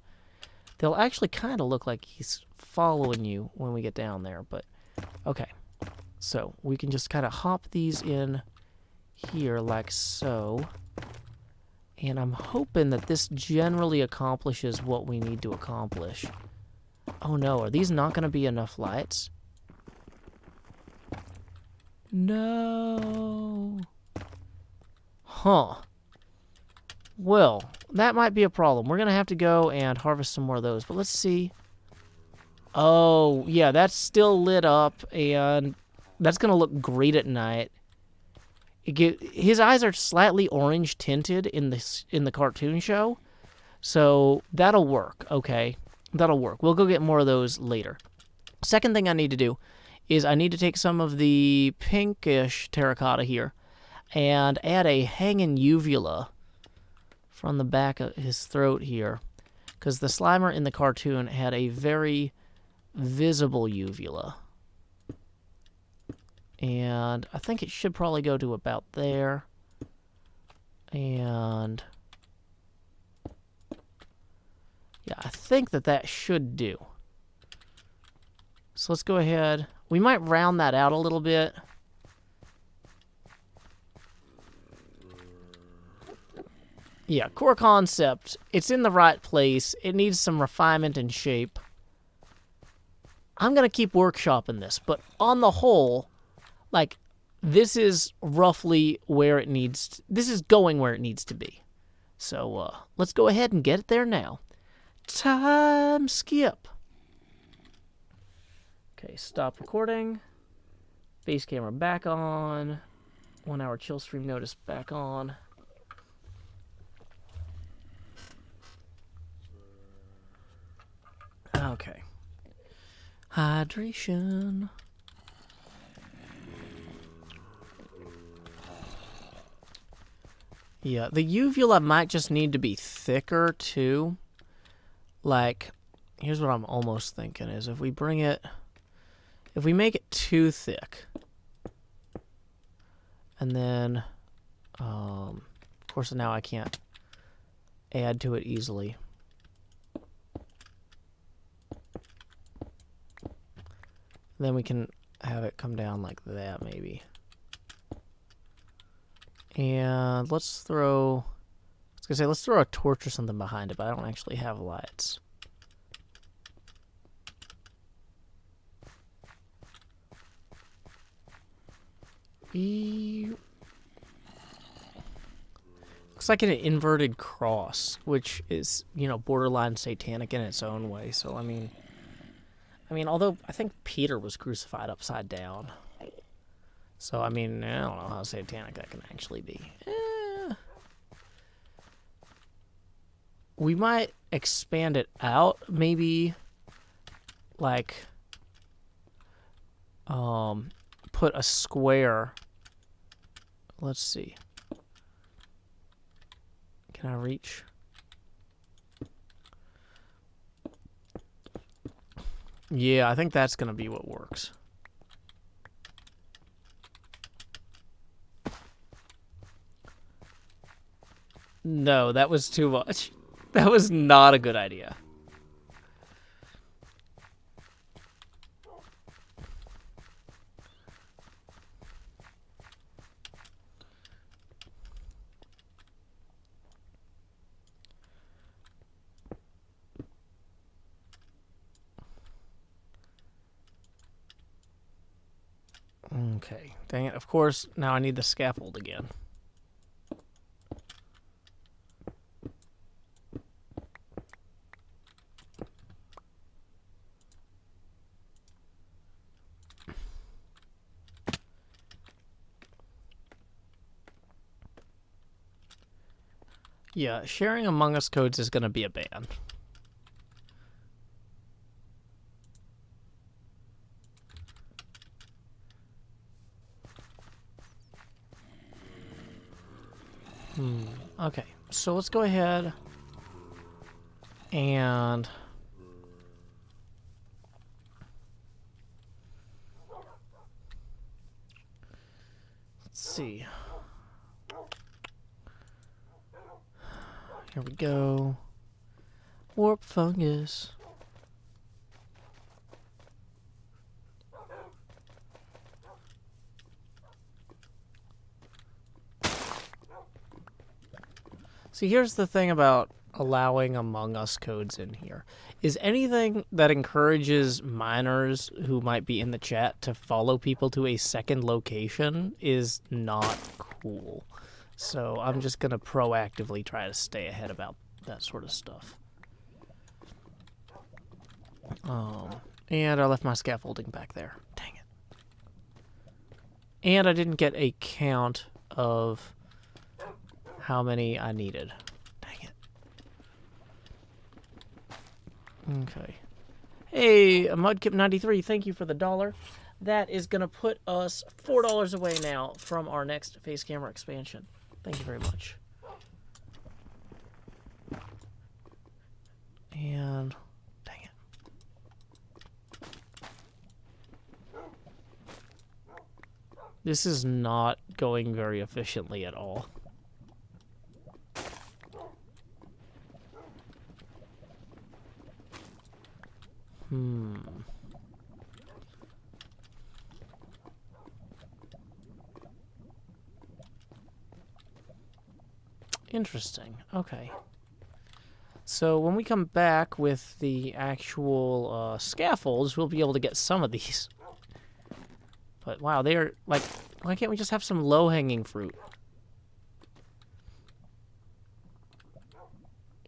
They'll actually kind of look like he's following you when we get down there, but okay. So we can just kind of hop these in here like so. And I'm hoping that this generally accomplishes what we need to accomplish. Oh no, are these not going to be enough lights? No. Huh. Well, that might be a problem. We're going to have to go and harvest some more of those. But let's see. Oh, yeah, that's still lit up. And that's going to look great at night. His eyes are slightly orange tinted in the cartoon show. So that'll work, okay? That'll work. We'll go get more of those later. Second thing I need to do is I need to take some of the pinkish terracotta here and add a hanging uvula from the back of his throat here, because the Slimer in the cartoon had a very visible uvula. And I think it should probably go to about there. And yeah, I think that should do. So let's go ahead. We might round that out a little bit. Yeah, core concept. It's in the right place. It needs some refinement and shape. I'm going to keep workshopping this, but on the whole, like, this is roughly where it needs... This is going where it needs to be. So, let's go ahead and get it there now. Time skip. Okay, stop recording. Face camera back on. 1 hour chill stream notice back on. Okay. Hydration. Yeah, the uvula might just need to be thicker, too. Like, here's what I'm almost thinking is if we bring it If we make it too thick, and then, of course, now I can't add to it easily. Then we can have it come down like that, maybe. And let's throw, let's throw a torch or something behind it, but I don't actually have lights. Looks like an inverted cross, which is, you know, borderline satanic in its own way. So, I mean, although I think Peter was crucified upside down. So, I mean, I don't know how satanic that can actually be. We might expand it out, maybe, like, put a square. Let's see. Can I reach? Yeah, I think that's going to be what works. No, that was too much. That was not a good idea. Okay, dang it. Of course, now I need the scaffold again. Yeah, sharing Among Us codes is going to be a ban. Okay, so let's go ahead and let's see. Here we go. Warp fungus. See, here's the thing about allowing Among Us codes in here. Is anything that encourages minors who might be in the chat to follow people to a second location is not cool. So I'm just going to proactively try to stay ahead about that sort of stuff. And I left my scaffolding back there. Dang it. And I didn't get a count of how many I needed. Dang it. Okay. Hey, Mudkip93, thank you for the $1. That is going to put us $4 away now from our next face camera expansion. Thank you very much. And dang it. This is not going very efficiently at all. Interesting. Okay. So when we come back with the actual scaffolds, we'll be able to get some of these. But wow, they're like, why can't we just have some low-hanging fruit?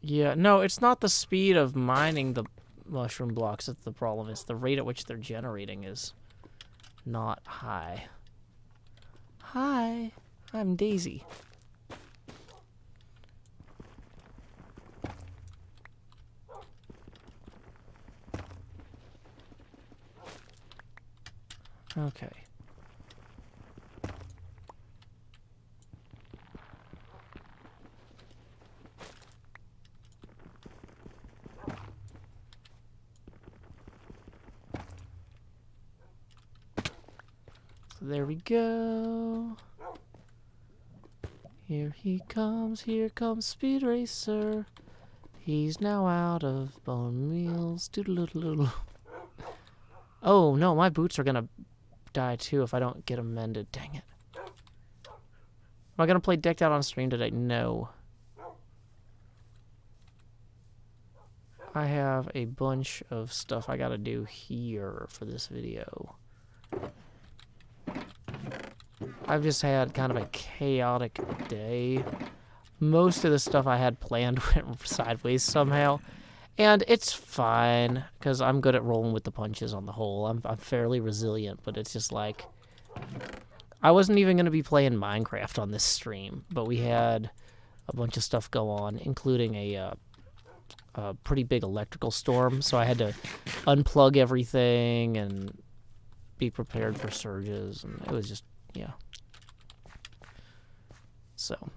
Yeah, no, it's not the speed of mining the mushroom blocks that's the problem. It's the rate at which they're generating is not high. Hi, I'm Daisy. Okay. There we go. Here comes Speed Racer. He's now out of bone meals. Doodle-doodle-doodle. Oh, no, my boots are gonna die too if I don't get them mended. Dang it. Am I gonna play Decked Out on stream today? No. I have a bunch of stuff I gotta do here for this video. I've just had kind of a chaotic day. Most of the stuff I had planned went sideways somehow. And it's fine, because I'm good at rolling with the punches on the whole. I'm fairly resilient, but it's just like... I wasn't even going to be playing Minecraft on this stream, but we had a bunch of stuff go on, including a pretty big electrical storm, so I had to unplug everything and be prepared for surges, and it was just, yeah. So,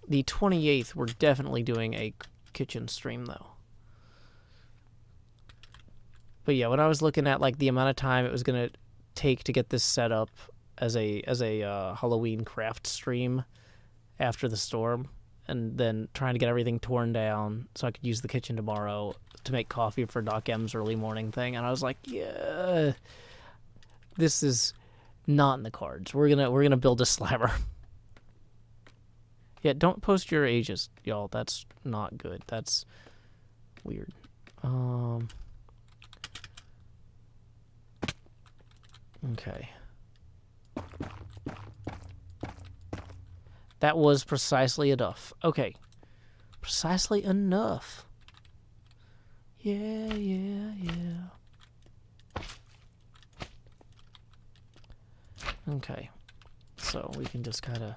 the 28th, we're definitely doing a kitchen stream, though. But yeah, when I was looking at like the amount of time it was gonna take to get this set up as a Halloween craft stream after the storm, and then trying to get everything torn down so I could use the kitchen tomorrow to make coffee for Doc M's early morning thing, and I was like, yeah, this is not in the cards. We're gonna build a Slimer. Yeah, don't post your ages, y'all. That's not good. That's weird. Okay. That was precisely enough. Okay. Precisely enough. Yeah, yeah, yeah. Okay. So we can just kind of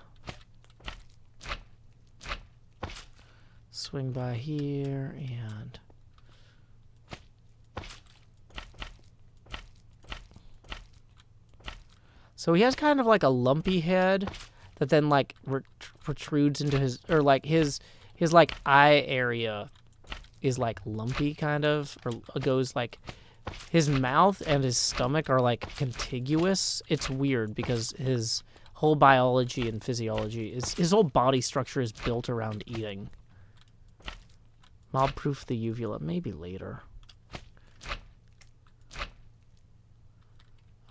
swing by here and... So he has kind of like a lumpy head that then like protrudes into his, or like his like eye area is like lumpy kind of, or goes like, his mouth and his stomach are like contiguous. It's weird because his whole biology and physiology is, his whole body structure is built around eating. Mob proof the uvula, maybe later.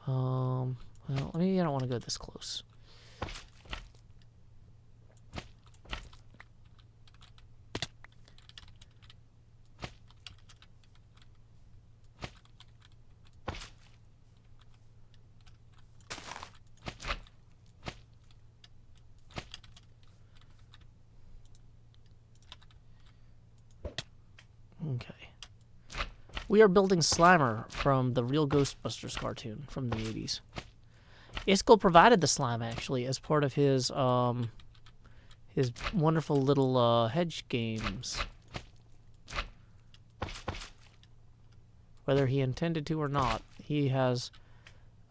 Well, maybe I don't want to go this close. Okay. We are building Slimer from the Real Ghostbusters cartoon from the 80s. Iskall provided the slime, actually, as part of his wonderful little hedge games. Whether he intended to or not, he has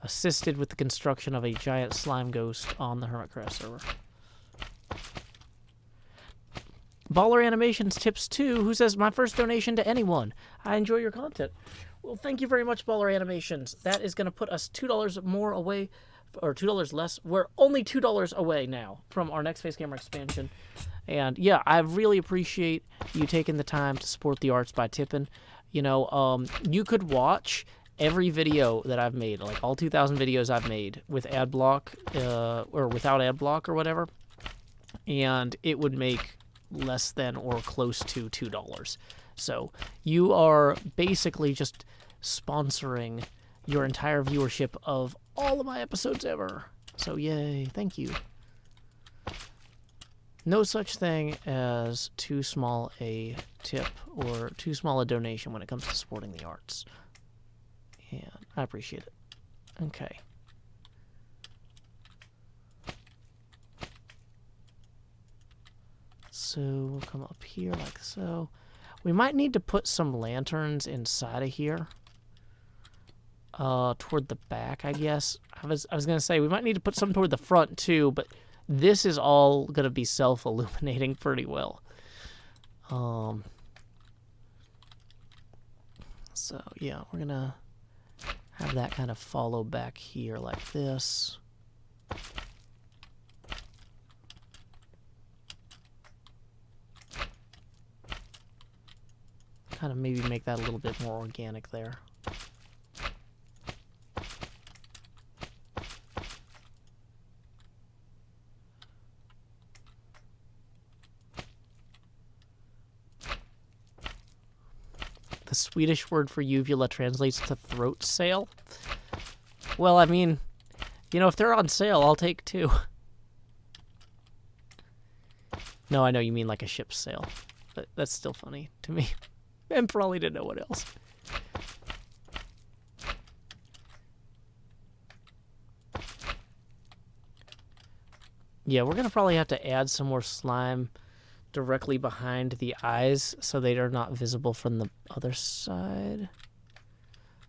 assisted with the construction of a giant slime ghost on the Hermitcraft server. Baller Animations tips 2, who says, my first donation to anyone. I enjoy your content. Well, thank you very much, Baller Animations. That is going to put us $2 more away, or $2 less. We're only $2 away now from our next Face Camera expansion. And yeah, I really appreciate you taking the time to support the arts by tipping. You know, you could watch every video that I've made, like all 2,000 videos I've made with ad block, or without ad block or whatever, and it would make less than or close to $2. So you are basically just sponsoring your entire viewership of all of my episodes ever. So yay, thank you. No such thing as too small a tip or too small a donation when it comes to supporting the arts. And I appreciate it. Okay. So we'll come up here like so. We might need to put some lanterns inside of here. Toward the back, I guess. I was gonna say we might need to put some toward the front too, but this is all gonna be self-illuminating pretty well. So yeah, we're gonna have that kind of follow back here like this. kind of maybe make that a little bit more organic there. The Swedish word for uvula translates to throat sail. Well, I mean, you know, if they're on sale, I'll take 2. No, I know you mean like a ship's sail. But that's still funny to me. And probably to no one else. Yeah, we're going to probably have to add some more slime directly behind the eyes so they are not visible from the other side.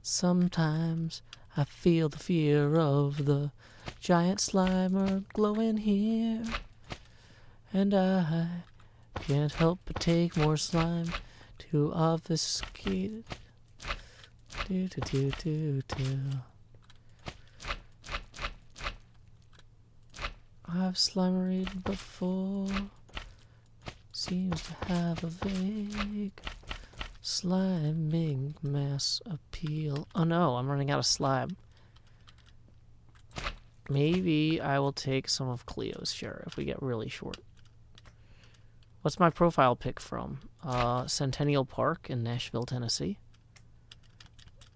Sometimes I feel the fear of the giant slimer glowing here. And I can't help but take more slime to obfuscate it. Do, do, do, do, do. I've slimeried before. Seems to have a vague sliming mass appeal. Oh no, I'm running out of slime. Maybe I will take some of Cleo's share if we get really short. What's my profile pic from? Centennial Park in Nashville, Tennessee.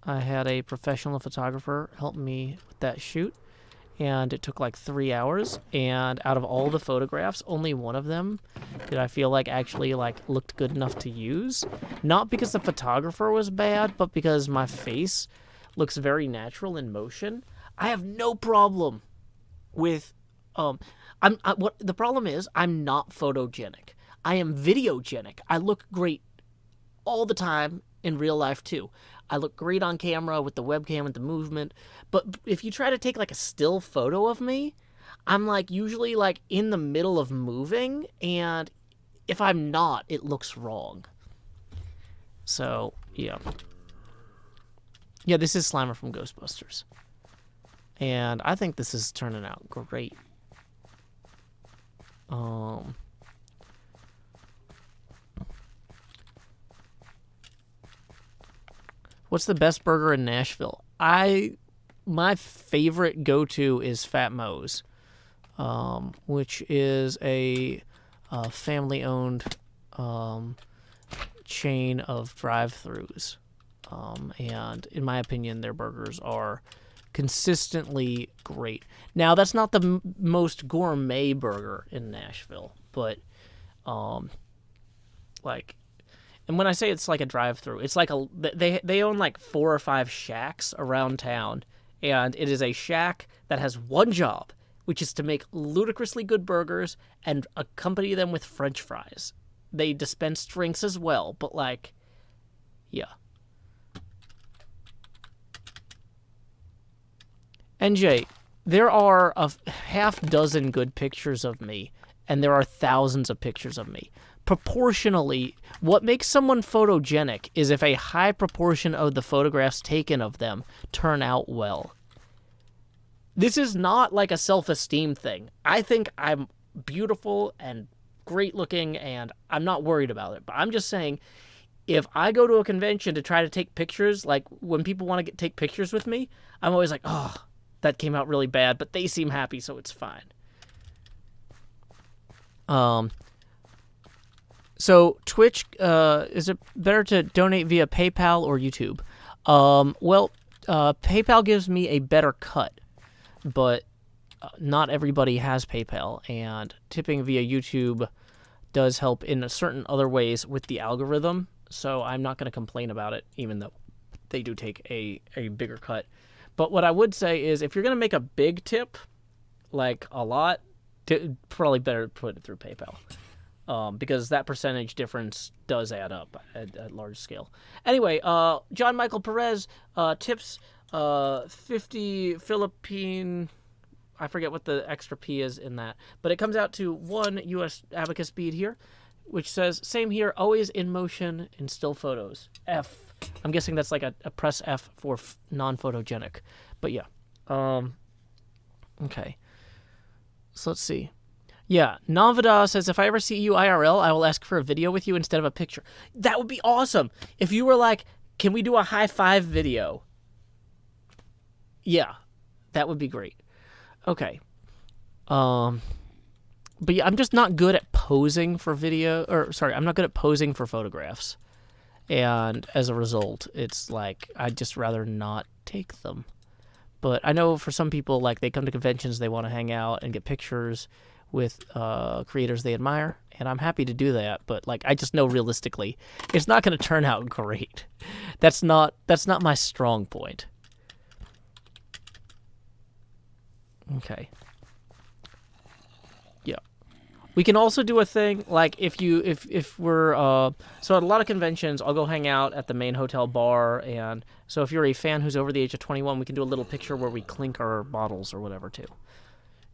I had a professional photographer help me with that shoot, and it took like 3 hours, and out of all the photographs, only one of them did I feel like actually like looked good enough to use. Not because the photographer was bad, but because my face looks very natural in motion. I have no problem with what the problem is, I'm not photogenic. I am videogenic. I look great all the time in real life too. I look great on camera with the webcam and the movement. But if you try to take like a still photo of me, I'm like usually like in the middle of moving, and if I'm not, it looks wrong. So, yeah. Yeah, this is Slimer from Ghostbusters. And I think this is turning out great. What's the best burger in Nashville? My favorite go-to is Fat Mo's, which is a family-owned chain of drive-thrus. And in my opinion, their burgers are consistently great. Now, that's not the most gourmet burger in Nashville, but and when I say it's like a drive-through, it's like they own like 4 or 5 shacks around town, and it is a shack that has one job, which is to make ludicrously good burgers and accompany them with French fries. They dispense drinks as well, but like, yeah. NJ, there are a half dozen good pictures of me, and there are thousands of pictures of me. Proportionally, what makes someone photogenic is if a high proportion of the photographs taken of them turn out well. This is not like a self-esteem thing. I think I'm beautiful and great looking, and I'm not worried about it. But I'm just saying, if I go to a convention to try to take pictures, like when people want to take pictures with me, I'm always like, oh, that came out really bad, but they seem happy, so it's fine. So Twitch, is it better to donate via PayPal or YouTube? PayPal gives me a better cut, but not everybody has PayPal, and tipping via YouTube does help in certain other ways with the algorithm, so I'm not going to complain about it, even though they do take a bigger cut. But what I would say is, if you're going to make a big tip, like a lot, probably better put it through PayPal. Because that percentage difference does add up at large scale. Anyway, John Michael Perez tips 50 Philippine. I forget what the extra P is in that, but it comes out to 1 U.S. abacus bead here, which says, same here, always in motion in still photos. F. I'm guessing that's like a press F for non-photogenic. But yeah. Okay. So let's see. Yeah, Navada says, if I ever see you IRL, I will ask for a video with you instead of a picture. That would be awesome. If you were like, can we do a high five video? Yeah, that would be great. Okay. But yeah, I'm just not good at posing for video, or sorry, I'm not good at posing for photographs. And as a result, it's like, I'd just rather not take them. But I know for some people, like, they come to conventions, they want to hang out and get pictures with creators they admire, and I'm happy to do that. But, like, I just know realistically, it's not going to turn out great. That's not my strong point. Okay. Yeah. We can also do a thing like if we're so at a lot of conventions, I'll go hang out at the main hotel bar, and so if you're a fan who's over the age of 21, we can do a little picture where we clink our bottles or whatever too.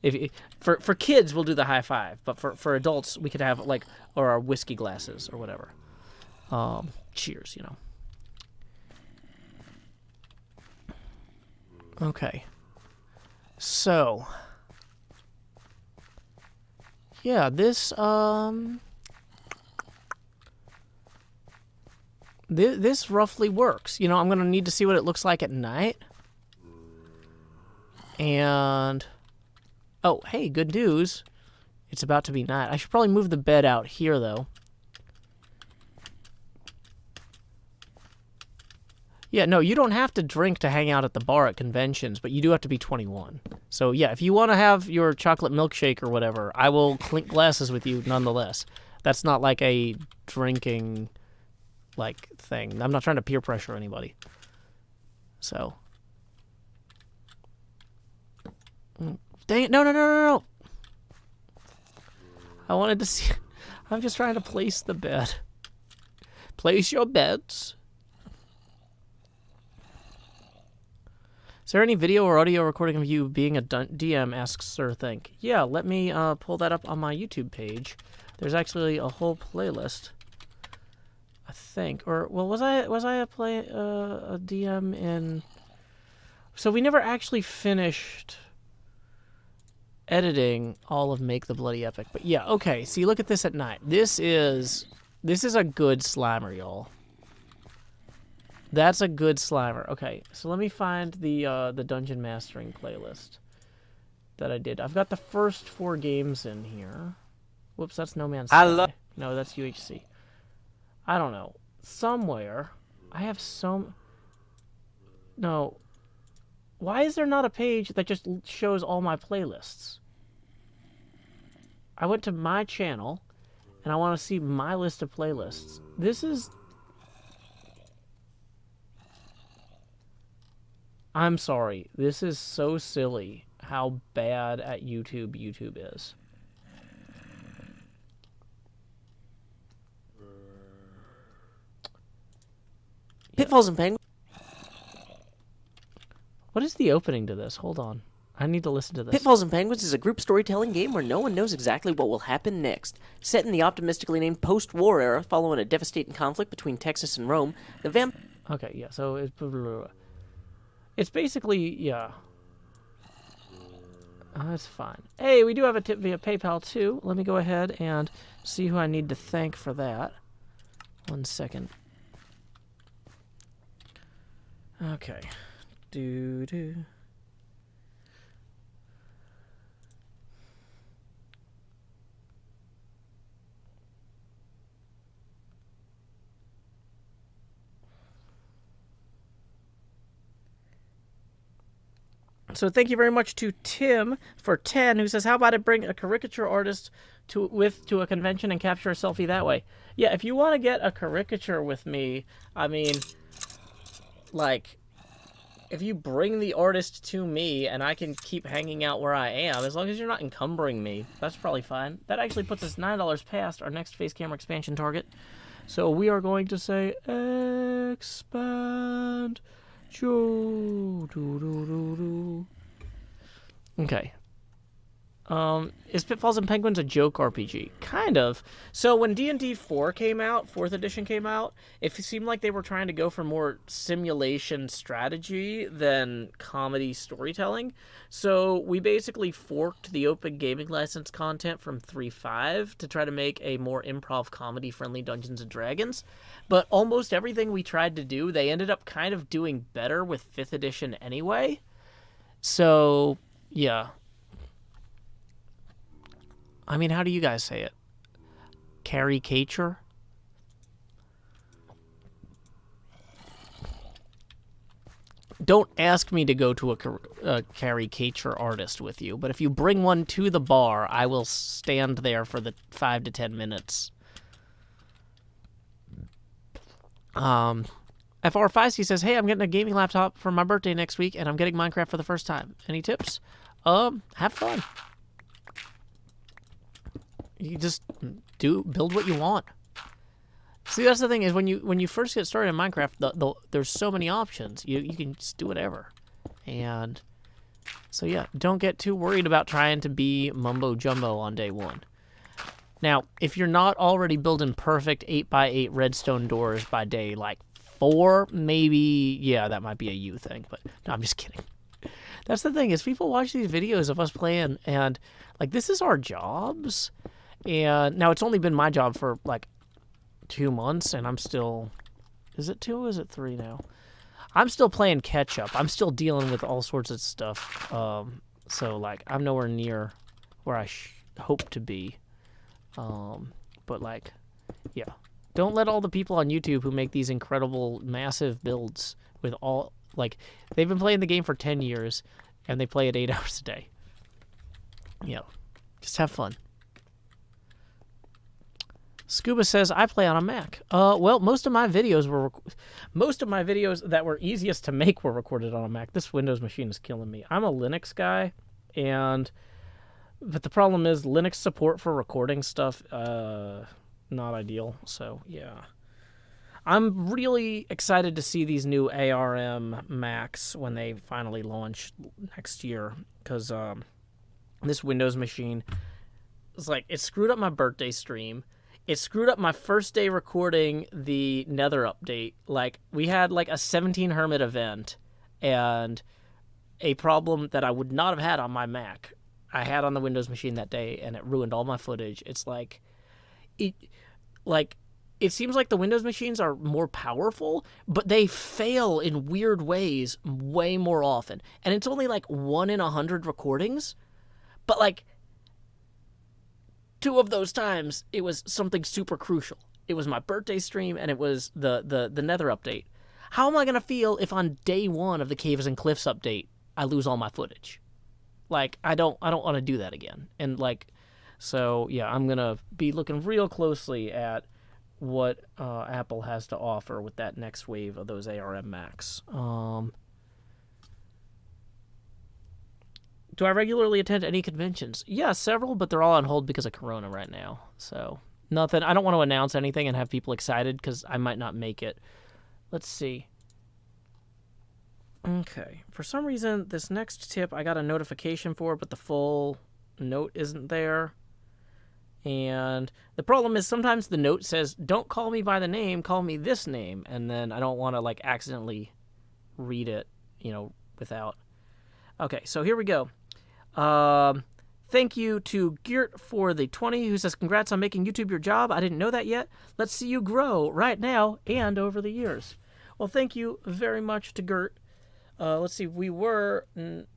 If for kids, we'll do the high five, but for adults, we could have like or our whiskey glasses or whatever. Cheers, you know. Okay. So, yeah, this this roughly works. You know, I'm gonna need to see what it looks like at night. And oh, hey, good news. It's about to be night. I should probably move the bed out here though. Yeah, no, you don't have to drink to hang out at the bar at conventions, but you do have to be 21. So, yeah, if you want to have your chocolate milkshake or whatever, I will clink glasses with you nonetheless. That's not like a drinking, like, thing. I'm not trying to peer pressure anybody. So. Dang it, no. I wanted to see. I'm just trying to place the bed. Place your beds. Is there any video or audio recording of you being a DM, asks Sir Think. Yeah, let me pull that up on my YouTube page. There's actually a whole playlist, I think. Or, well, was I a DM in... So we never actually finished editing all of Make the Bloody Epic. But yeah, okay, see, look at this at night. This is a good Slimer, y'all. That's a good Slimer. Okay, so let me find the Dungeon Mastering playlist that I did. I've got the first 4 games in here. Whoops, that's No Man's Sky. No, that's UHC. I don't know. Somewhere, I have some... No. Why is there not a page that just shows all my playlists? I went to my channel, and I want to see my list of playlists. This is... I'm sorry. This is so silly how bad at YouTube is. Pitfalls and Penguins. What is the opening to this? Hold on. I need to listen to this. Pitfalls and Penguins is a group storytelling game where no one knows exactly what will happen next. Set in the optimistically named post-war era, following a devastating conflict between Texas and Rome, the Okay, yeah, so it's basically, yeah. That's fine. Hey, we do have a tip via PayPal, too. Let me go ahead and see who I need to thank for that. 1 second. Okay. Do. So thank you very much to Tim for 10, who says, how about I bring a caricature artist to a convention and capture a selfie that way? Yeah, if you want to get a caricature with me, I mean, like, if you bring the artist to me and I can keep hanging out where I am, as long as you're not encumbering me, that's probably fine. That actually puts us $9 past our next face camera expansion target. So we are going to say, expand. Okay. Is Pitfalls and Penguins a joke RPG? Kind of. So when D&D 4 came out, 4th edition came out, it seemed like they were trying to go for more simulation strategy than comedy storytelling. So we basically forked the open gaming license content from 3.5 to try to make a more improv comedy friendly Dungeons and Dragons. But almost everything we tried to do, they ended up kind of doing better with 5th edition anyway. So, yeah. I mean, how do you guys say it? Caricature? Don't ask me to go to a caricature artist with you, but if you bring one to the bar, I will stand there for the 5 to 10 minutes. FR Feisty says, hey, I'm getting a gaming laptop for my birthday next week, and I'm getting Minecraft for the first time. Any tips? Have fun. You just build what you want. See, that's the thing is when you first get started in Minecraft, there's so many options. You can just do whatever. And so yeah, don't get too worried about trying to be mumbo jumbo on day one. Now, if you're not already building perfect 8x8 redstone doors by day like 4, maybe yeah, that might be a you thing. But no, I'm just kidding. That's the thing is people watch these videos of us playing and like this is our jobs. And now it's only been my job for like 2 months and I'm still, is it 2 or is it 3 now? I'm still playing catch up. I'm still dealing with all sorts of stuff. So like I'm nowhere near where I hope to be. But like, yeah, don't let all the people on YouTube who make these incredible massive builds with all, like they've been playing the game for 10 years and they play it 8 hours a day. Yeah, just have fun. Scuba says, I play on a Mac. Well, most of my videos that were easiest to make were recorded on a Mac. This Windows machine is killing me. I'm a Linux guy, but the problem is Linux support for recording stuff, not ideal. So, yeah. I'm really excited to see these new ARM Macs when they finally launch next year, because this Windows machine is like, it screwed up my birthday stream. It screwed up my first day recording the Nether update. Like, we had like a 17 Hermit event and a problem that I would not have had on my Mac. I had on the Windows machine that day and it ruined all my footage. It's like, it seems like the Windows machines are more powerful, but they fail in weird ways way more often. And it's only like 1 in 100 recordings, but like, 2 of those times, it was something super crucial. It was my birthday stream, and it was the Nether update. How am I going to feel if on day 1 of the Caves and Cliffs update, I lose all my footage? Like, I don't want to do that again. And, like, so, yeah, I'm going to be looking real closely at what Apple has to offer with that next wave of those ARM Macs. Do I regularly attend any conventions? Yeah, several, but they're all on hold because of Corona right now. So, nothing. I don't want to announce anything and have people excited because I might not make it. Let's see. Okay. For some reason, this next tip I got a notification for, but the full note isn't there. And the problem is sometimes the note says, don't call me by the name, call me this name. And then I don't want to, like, accidentally read it, without. Okay, so here we go. Thank you to Geert for the 20, who says, congrats on making YouTube your job. I didn't know that yet. Let's see you grow right now and over the years. Well, thank you very much to Geert. Let's see, we were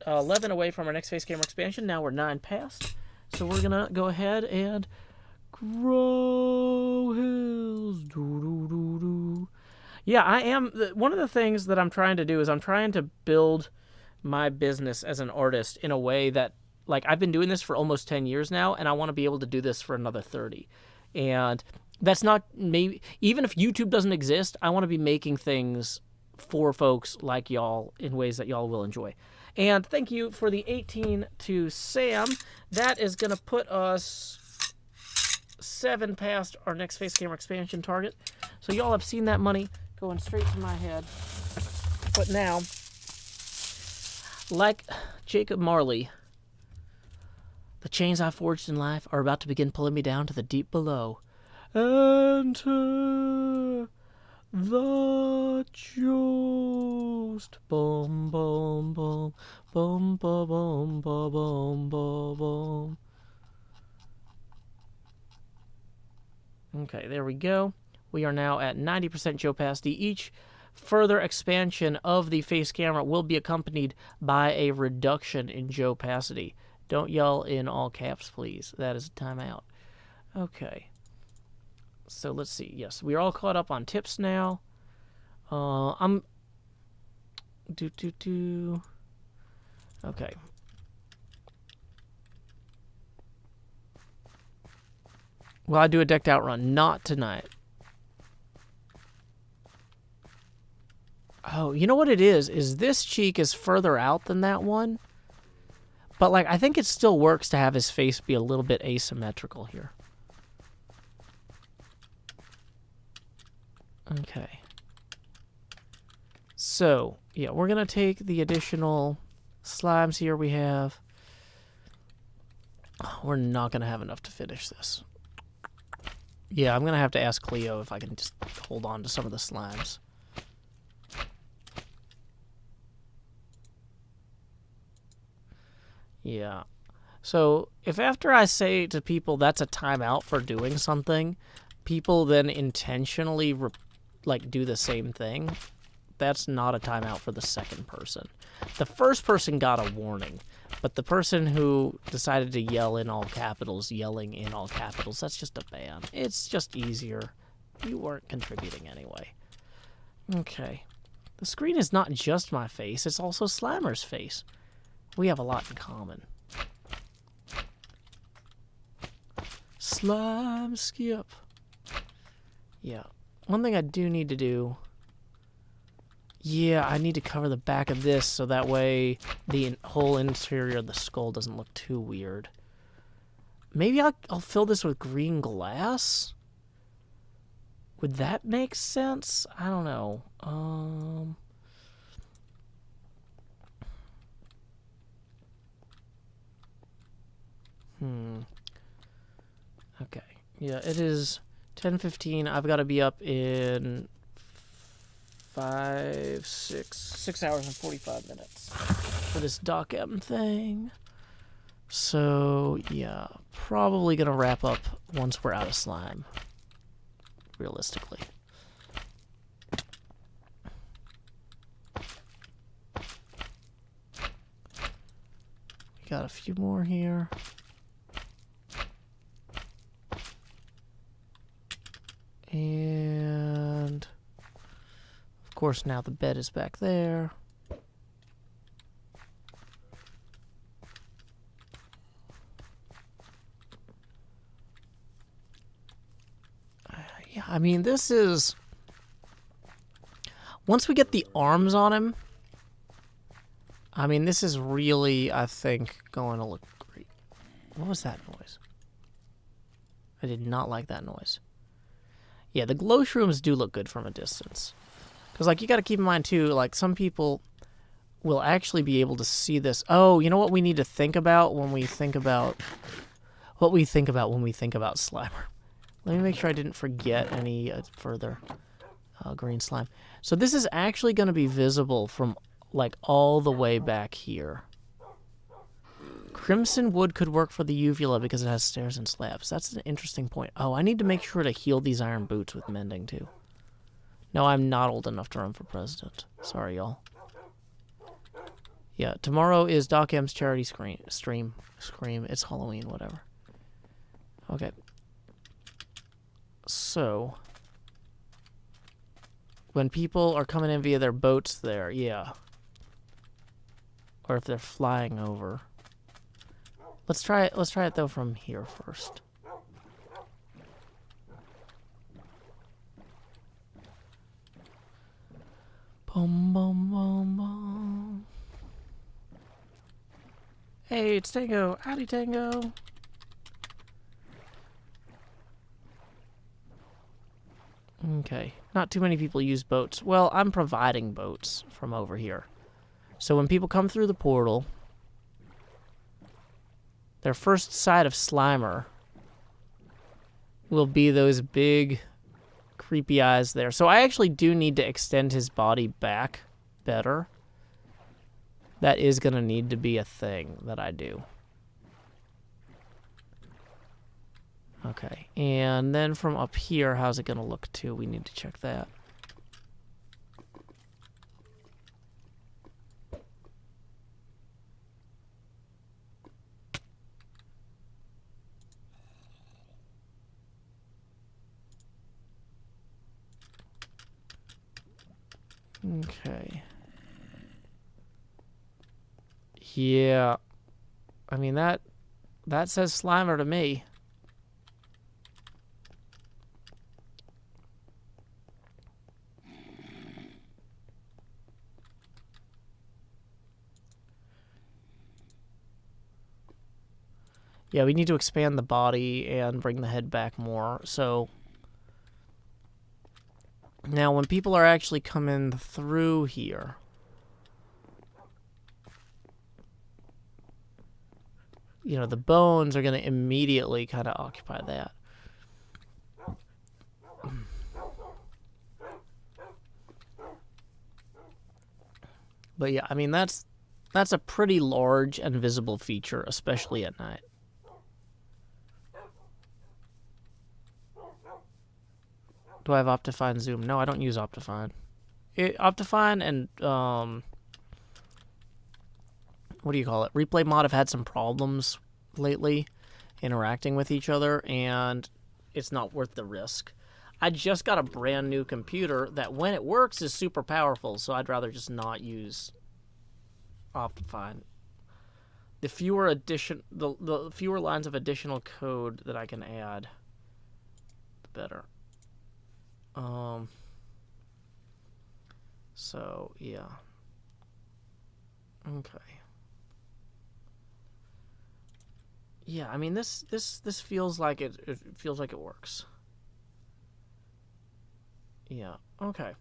11 away from our next face camera expansion. Now we're 9 past. So we're going to go ahead and grow hills. Doo-doo-doo-doo. Yeah, I am. One of the things that I'm trying to do is I'm trying to build my business as an artist in a way that, like, I've been doing this for almost 10 years now, and I want to be able to do this for another 30. And that's not, maybe, even if YouTube doesn't exist, I want to be making things for folks like y'all in ways that y'all will enjoy. And thank you for the 18 to Sam. That is going to put us 7 past our next face camera expansion target. So y'all have seen that money going straight to my head. But now, like Jacob Marley, The chains I forged in life are about to begin pulling me down to the deep below. Enter the Jost. Boom, boom, boom. Boom, boom, boom, boom, boom, boom, boom. Okay, there we go. We are now at 90% Joe opacity. Each further expansion of the face camera will be accompanied by a reduction in Joe opacity. Don't yell in all caps, please. That is a timeout. Okay. So let's see. Yes, we are all caught up on tips now. Okay. Well, I do a decked out run. Not tonight. Oh, you know what it is? Is this cheek is further out than that one. But, like, I think it still works to have his face be a little bit asymmetrical here. Okay. So, yeah, we're going to take the additional slimes here we have. Oh, we're not going to have enough to finish this. Yeah, I'm going to have to ask Cleo if I can just hold on to some of the slimes. Yeah. So, if after I say to people that's a timeout for doing something, people then intentionally, do the same thing, that's not a timeout for the second person. The first person got a warning, but the person who decided to yell in all capitals, yelling in all capitals, that's just a ban. It's just easier. You weren't contributing anyway. Okay. The screen is not just my face, it's also Slimer's face. We have a lot in common. Slime skip. Yeah. One thing I do need to do... Yeah, I need to cover the back of this so that way the whole interior of the skull doesn't look too weird. Maybe I'll fill this with green glass? Would that make sense? I don't know. Okay. Yeah, it is 10:15. I've got to be up in 6 hours and 45 minutes for this Doc M thing. So, yeah, probably going to wrap up once we're out of slime, realistically. We got a few more here. And, of course, now the bed is back there. Yeah, I mean, this is... Once we get the arms on him, I mean, this is really, I think, going to look great. What was that noise? I did not like that noise. Yeah, the glow shrooms do look good from a distance. Because, like, you got to keep in mind, too, like, some people will actually be able to see this. Oh, you know what we need to think about when we think about... What we think about when we think about Slimer. Let me make sure I didn't forget any further green slime. So this is actually going to be visible from, like, all the way back here. Crimson wood could work for the uvula because it has stairs and slabs. That's an interesting point. Oh, I need to make sure to heal these iron boots with mending, too. No, I'm not old enough to run for president. Sorry, y'all. Yeah, tomorrow is Doc M's charity stream. It's Halloween, whatever. Okay. So, when people are coming in via their boats there, yeah. Or if they're flying over. Let's try it though from here first. Boom, boom, boom, boom. Hey, it's Tango. Howdy, Tango. Okay. Not too many people use boats. Well, I'm providing boats from over here. So when people come through the portal, their first sight of Slimer will be those big, creepy eyes there. So I actually do need to extend his body back better. That is going to need to be a thing that I do. Okay, and then from up here, how's it going to look too? We need to check that. Okay. Yeah. I mean, that says Slimer to me. Yeah, we need to expand the body and bring the head back more. So now when people are actually coming through here, you know, the bones are going to immediately kind of occupy that. But yeah, I mean, that's a pretty large and visible feature, especially at night. Do I have Optifine Zoom? No, I don't use Optifine. Optifine and, what do you call it? Replay Mod have had some problems lately interacting with each other, and it's not worth the risk. I just got a brand new computer that, when it works, is super powerful, so I'd rather just not use Optifine. The fewer the fewer lines of additional code that I can add, the better. So yeah. Okay. Yeah, I mean this feels like it feels like it works. Yeah. Okay.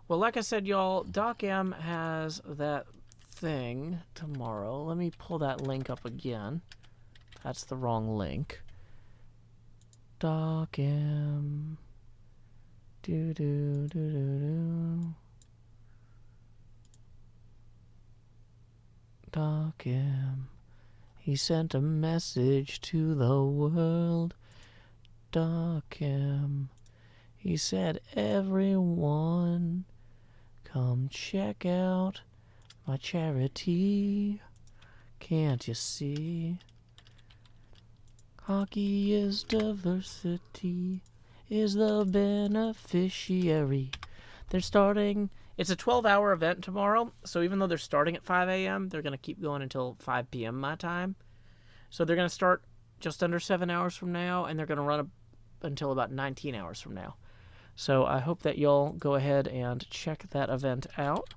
Well, like I said, y'all, Doc M has that thing tomorrow. Let me pull that link up again. That's the wrong link. Doc M. Do do do do do. Doc M. He sent a message to the world. Doc M. He said, everyone, come check out my charity. Can't you see? Hockey is diversity, is the beneficiary. They're starting, it's a 12-hour event tomorrow, so even though they're starting at 5 a.m., they're going to keep going until 5 p.m. my time. So they're going to start just under 7 hours from now, and they're going to run until about 19 hours from now. So I hope that y'all go ahead and check that event out.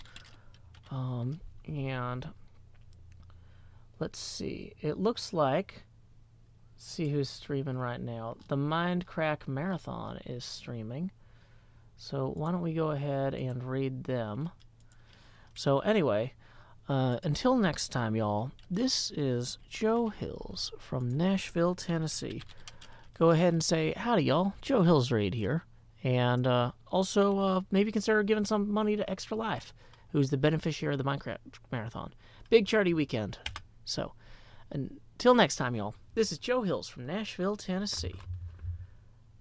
And let's see. It looks like, let's see who's streaming right now. The Mindcraft Marathon is streaming. So why don't we go ahead and read them. So anyway, until next time, y'all, this is Joe Hills from Nashville, Tennessee. Go ahead and say, howdy, y'all. Joe Hills Raid here. And also, maybe consider giving some money to Extra Life, who's the beneficiary of the Minecraft Marathon. Big charity weekend. So, until next time, y'all, this is Joe Hills from Nashville, Tennessee.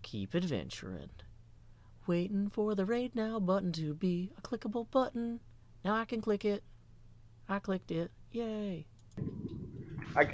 Keep adventuring. Waiting for the Raid Now button to be a clickable button. Now I can click it. I clicked it. Yay.